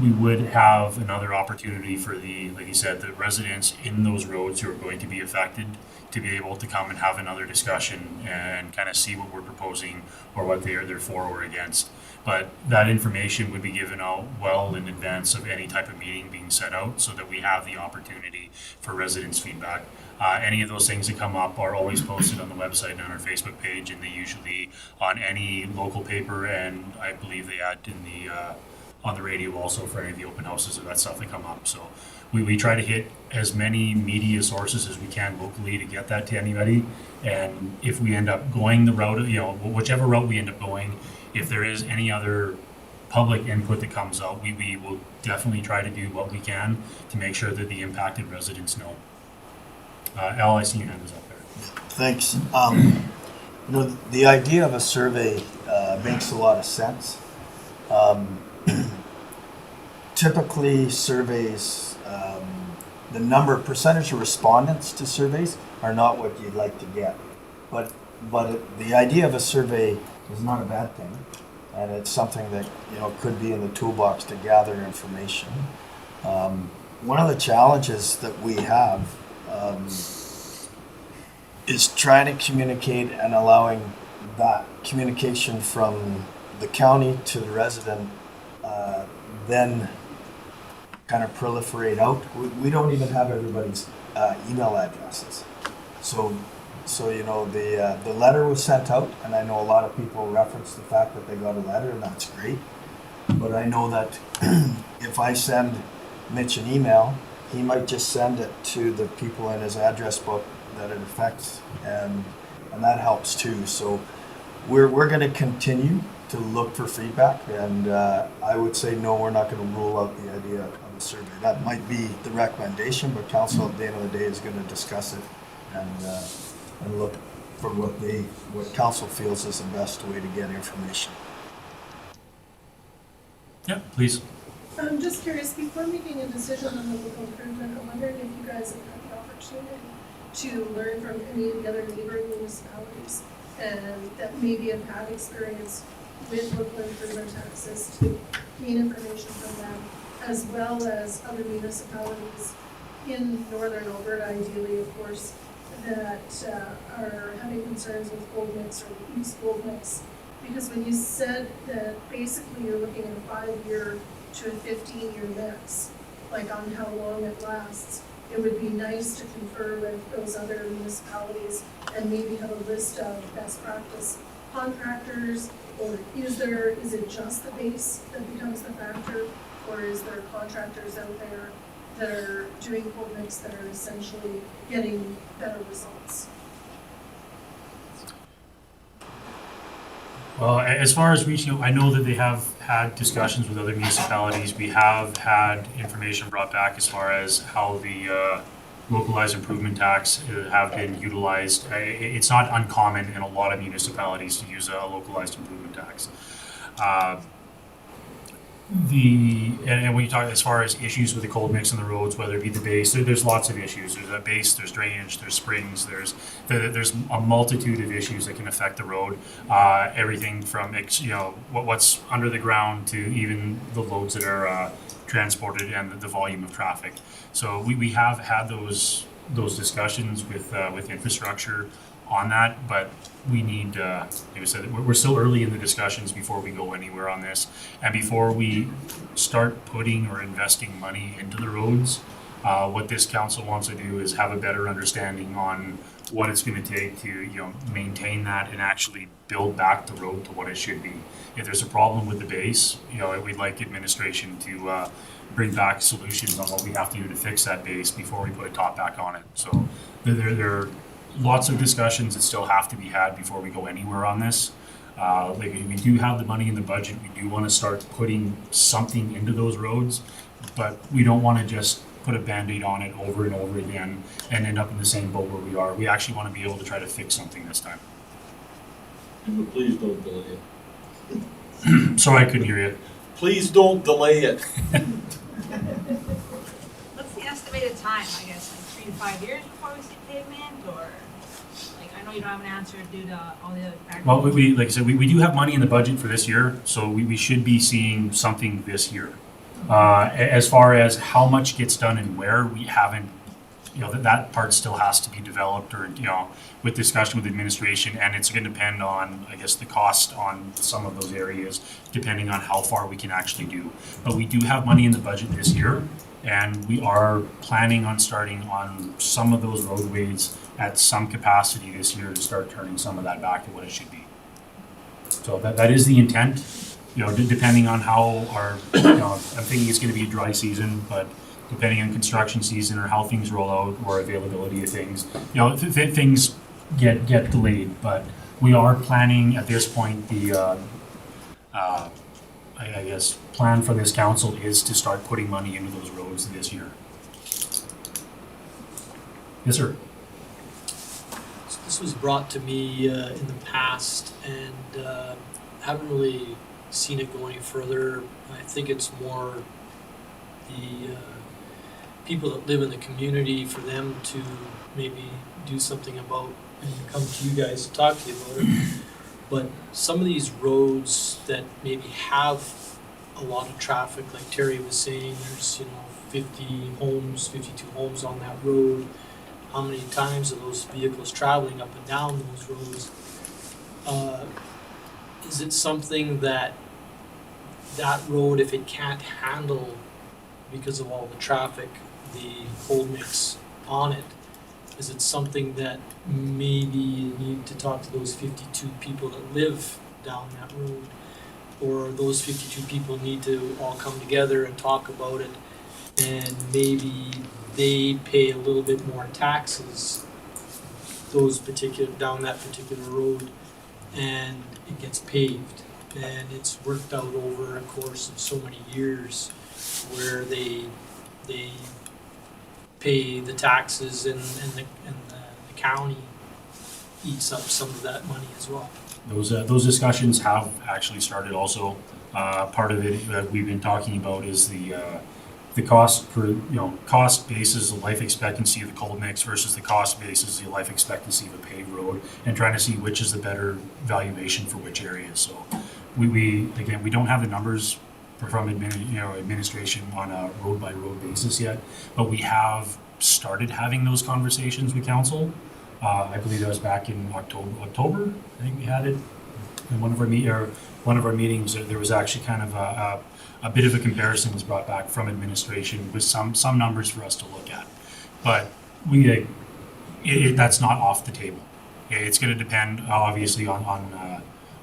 we would have another opportunity for the, like you said, the residents in those roads who are going to be affected to be able to come and have another discussion and kind of see what we're proposing or what they're for or against. But that information would be given out well in advance of any type of meeting being set out so that we have the opportunity for residents' feedback. Any of those things that come up are always posted on the website and on our Facebook page, and they usually on any local paper, and I believe they add in the on the radio also for any of the open houses or that stuff that come up. So we try to hit as many media sources as we can locally to get that to anybody. And if we end up going the route, whichever route we end up going, if there is any other public input that comes out, we will definitely try to do what we can to make sure that the impacted residents know. Al, I see your hand is up there. Thanks. The idea of a survey makes a lot of sense. Typically, surveys, the percentage of respondents to surveys are not what you'd like to get. But the idea of a survey is not a bad thing, and it's something that could be in the toolbox to gather information. One of the challenges that we have is trying to communicate and allowing that communication from the county to the resident then kind of proliferate out. We don't even have everybody's email addresses. So the letter was sent out, and I know a lot of people reference the fact that they got a letter, and that's great. But I know that if I send Mitch an email, he might just send it to the people in his address book that it affects, and that helps too. So we're going to continue to look for feedback, and I would say no, we're not going to rule out the idea of a survey. That might be the recommendation, but council at the end of the day is going to discuss it and look for what council feels is the best way to get information. Yeah, please. I'm just curious, before making a decision on the local improvement, I'm wondering if you guys have had the opportunity to learn from any of the other neighboring municipalities and that maybe have had experience with local improvement taxes to gain information from them, as well as other municipalities in northern Alberta, ideally, of course, that are having concerns with gold mix or the East gold mix. Because when you said that basically you're looking at a 5-year to a 15-year mix, like on how long it lasts, it would be nice to confer with those other municipalities and maybe have a list of best practice contractors, or is it just the base that becomes the factor, or is there contractors out there that are doing cold mix that are essentially getting better results? Well, as far as reaching out, I know that they have had discussions with other municipalities. We have had information brought back as far as how the localized improvement tax have been utilized. It's not uncommon in a lot of municipalities to use a localized improvement tax. And when you talk as far as issues with the cold mix on the roads, whether it be the base, there's lots of issues. There's a base, there's drainage, there's springs, there's a multitude of issues that can affect the road. Everything from what's under the ground to even the loads that are transported and the volume of traffic. So we have had those discussions with infrastructure on that, but we need, like I said, we're still early in the discussions before we go anywhere on this. And before we start putting or investing money into the roads, what this council wants to do is have a better understanding on what it's going to take to maintain that and actually build back the road to what it should be. If there's a problem with the base, we'd like administration to bring back solutions on what we have to do to fix that base before we put a top back on it. So there are lots of discussions that still have to be had before we go anywhere on this. We do have the money in the budget. We do want to start putting something into those roads, but we don't want to just put a Band-Aid on it over and over again and end up in the same boat where we are. We actually want to be able to try to fix something this time. Please don't delay it. Sorry, I couldn't hear you. Please don't delay it. What's the estimated time, I guess, like 3 to 5 years before we see pavement, or, like, I know you don't have an answer due to all the other factors. Well, like I said, we do have money in the budget for this year, so we should be seeing something this year. As far as how much gets done and where, we haven't, that part still has to be developed or, with discussion with administration, and it's going to depend on, I guess, the cost on some of those areas, depending on how far we can actually do. But we do have money in the budget this year, and we are planning on starting on some of those roadways at some capacity this year to start turning some of that back to what it should be. So that is the intent. Depending on how I'm thinking it's going to be a dry season, but depending on construction season or how things roll out or availability of things, things get delayed. But we are planning at this point I guess plan for this council is to start putting money into those roads this year. Yes, sir. This was brought to me in the past, and haven't really seen it go any further. I think it's more the people that live in the community, for them to maybe do something about and come to you guys to talk to you about it. But some of these roads that maybe have a lot of traffic, like Terry was saying, there's 52 homes on that road. How many times are those vehicles traveling up and down those roads? Is it something that road, if it can't handle, because of all the traffic, the cold mix on it, is it something that maybe you need to talk to those 52 people that live down that road? Or those 52 people need to all come together and talk about it, and maybe they pay a little bit more taxes down that particular road, and it gets paved, and it's worked out over a course of so many years where they pay the taxes and the county eats up some of that money as well. Those discussions have actually started also. Part of it that we've been talking about is the cost per, cost basis, the life expectancy of the cold mix versus the cost basis, the life expectancy of a paved road, and trying to see which is the better valuation for which areas. So we don't have the numbers from administration on a road by road basis yet, but we have started having those conversations with council. I believe that was back in October. I think we had it in one of our meetings. There was actually kind of a bit of a comparison was brought back from administration with some numbers for us to look at, but that's not off the table. It's going to depend obviously on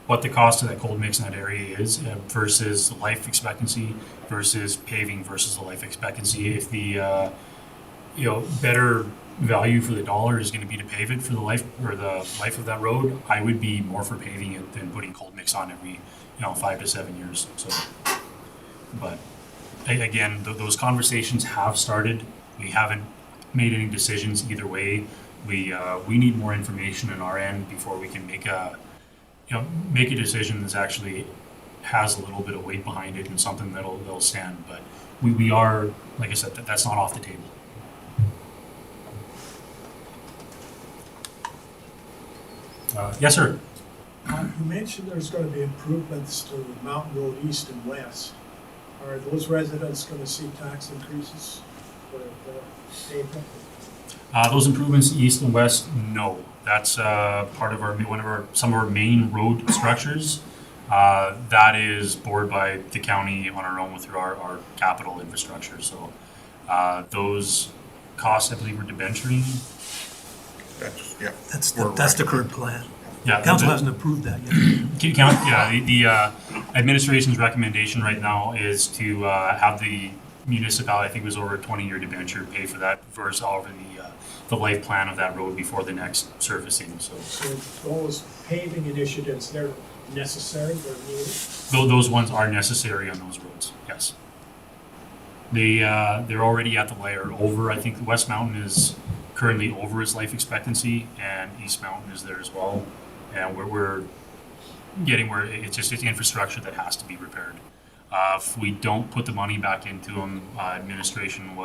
what the cost of that cold mix in that area is versus the life expectancy versus paving versus the life expectancy. If the better value for the dollar is going to be to pave it for the life of that road, I would be more for paving it than putting cold mix on every 5 to 7 years. So, but again, those conversations have started. We haven't made any decisions either way. We need more information on our end before we can make a decision that's actually has a little bit of weight behind it and something that'll stand. But we are, like I said, that's not off the table. Yes, sir. You mentioned there's gonna be improvements to Mountain Road East and West. Are those residents gonna see tax increases for the pavement? Those improvements east and west, no. That's part of some of our main road structures. That is bored by the county on our own through our capital infrastructure. So those costs, I believe, were debenturing. That's the current plan. Yeah, Council hasn't approved that yet. The administration's recommendation right now is to have the municipality, I think it was over a 20-year debenture, pay for that versus over the life plan of that road before the next surfacing. So those paving initiatives, they're necessary, they're needed? those ones are necessary on those roads, yes. They're already at the layer over. I think West Mountain is currently over its life expectancy, and East Mountain is there as well. And we're getting where it's infrastructure that has to be repaired. If we don't put the money back into them, administration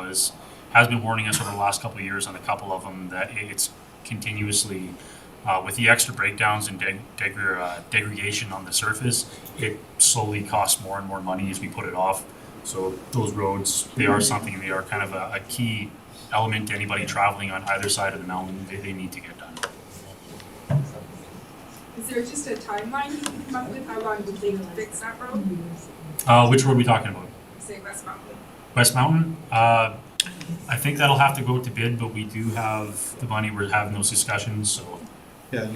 has been warning us over the last couple of years on a couple of them that it's continuously, with the extra breakdowns and degradation on the surface, it slowly costs more and more money as we put it off. So those roads, they are kind of a key element to anybody traveling on either side of the mountain. They need to get done. Is there just a timeline you can come up with? How long do you think to fix that road? Which road are we talking about? Say West Mountain. West Mountain? I think that'll have to go to bid, but we do have the money. We're having those discussions, so. Yeah,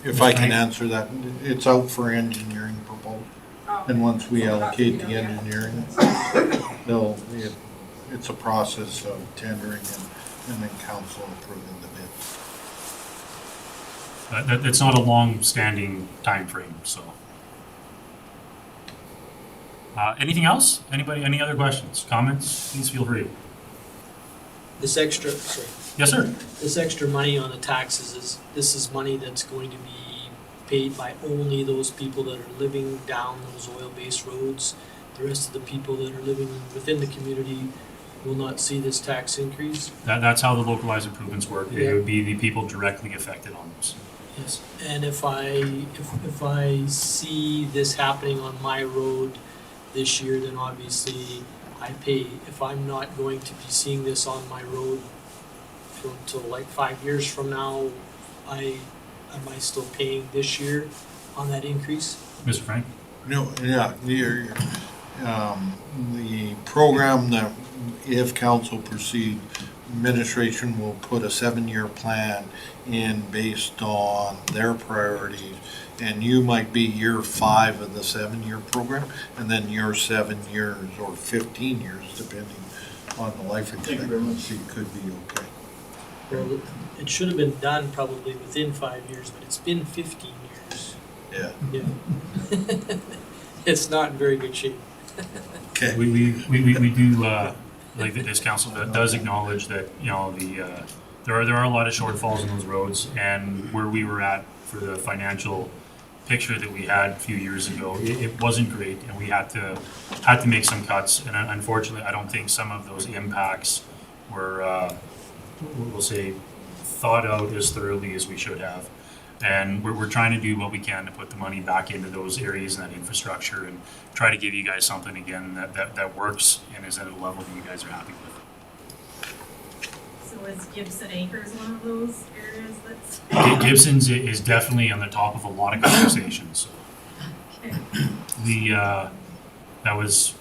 if I can answer that, it's out for engineering proposal. And once we allocate the engineering, it's a process of tendering and then council approving the bid. It's not a long-standing time frame, so. Anything else? Anybody, any other questions, comments? Please feel free. This extra, sorry. Yes, sir. This extra money on the taxes is money that's going to be paid by only those people that are living down those oil-based roads. The rest of the people that are living within the community will not see this tax increase. That's how the localized improvements work. Yeah. It would be the people directly affected on this. Yes, and if I see this happening on my road this year, then obviously I pay. If I'm not going to be seeing this on my road until like 5 years from now, am I still paying this year on that increase? Mr. Frank? No, yeah, the program that, if council proceed, administration will put a 7-year plan in based on their priorities, and you might be year 5 of the 7-year program, and then your 7 years or 15 years, depending on the life expectancy, could be okay. Well, it should have been done probably within 5 years, but it's been 15 years. Yeah. It's not in very good shape. Okay. We do, like this council does acknowledge that, there are a lot of shortfalls in those roads, and where we were at for the financial picture that we had a few years ago, it wasn't great, and we had to make some cuts. And unfortunately, I don't think some of those impacts were, we'll say, thought out as thoroughly as we should have. And we're trying to do what we can to put the money back into those areas and that infrastructure, and try to give you guys something again that works and is at a level that you guys are happy with. So is Gibson Acres one of those areas that's? Gibson's is definitely on the top of a lot of conversations. Okay. That was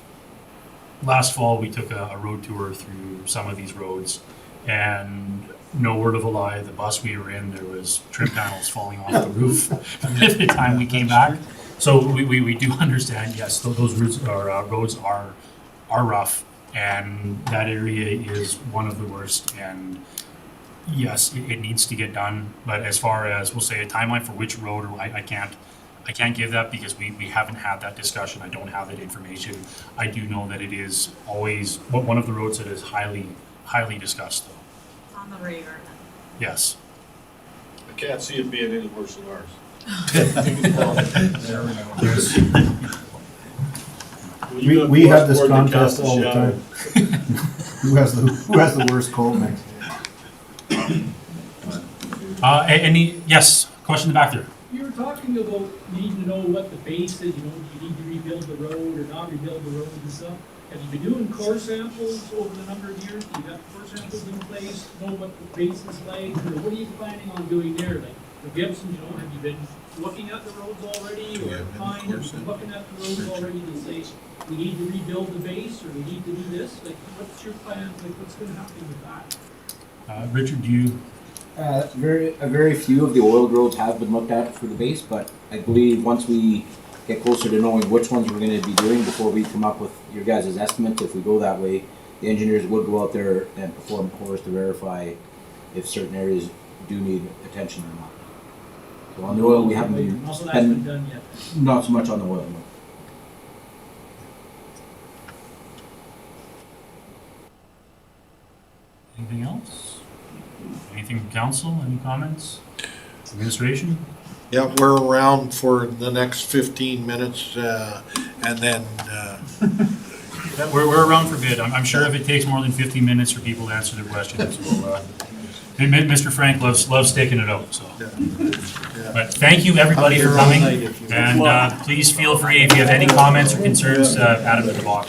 last fall. We took a road tour through some of these roads, and no word of a lie, the bus we were in, there was trim panels falling off the roof by the time we came back. So we do understand, yes, those roads are rough, and that area is one of the worst. And yes, it needs to get done. But as far as, we'll say, a timeline for which road, I can't give that because we haven't had that discussion. I don't have that information. I do know that it is always one of the roads that is highly discussed, though. on the radar. Yes. I can't see it being any worse than ours. We have this contest all the time. Who has the worst cold mix? Yes, question in the back there. You were talking about needing to know what the base is, you know, do you need to rebuild the road or not rebuild the road and stuff? Have you been doing core samples over the number of years? Do you have core samples in place, know what the base is like, or what are you planning on doing there? Like, for Gibson, you know, have you been looking at the roads already, or Pine, have you been looking at the roads already to say, we need to rebuild the base, or we need to do this? Like, what's your plan, like, what's gonna happen with that? Richard, do you? Very few of the oiled roads have been looked at for the base, but I believe once we get closer to knowing which ones we're gonna be doing before we come up with your guys' estimates, if we go that way, the engineers would go out there and perform cores to verify if certain areas do need attention or not. So on the oil, we haven't been Also, that's been done yet. not so much on the oil, no. Anything else? Anything from council? Any comments? Administration? Yeah, we're around for the next 15 minutes, and then, We're around for bid. I'm sure if it takes more than 15 minutes for people to answer their questions, and Mr. Frank loves sticking it out, so. But thank you, everybody, for coming, and please feel free, if you have any comments or concerns, add them to the box.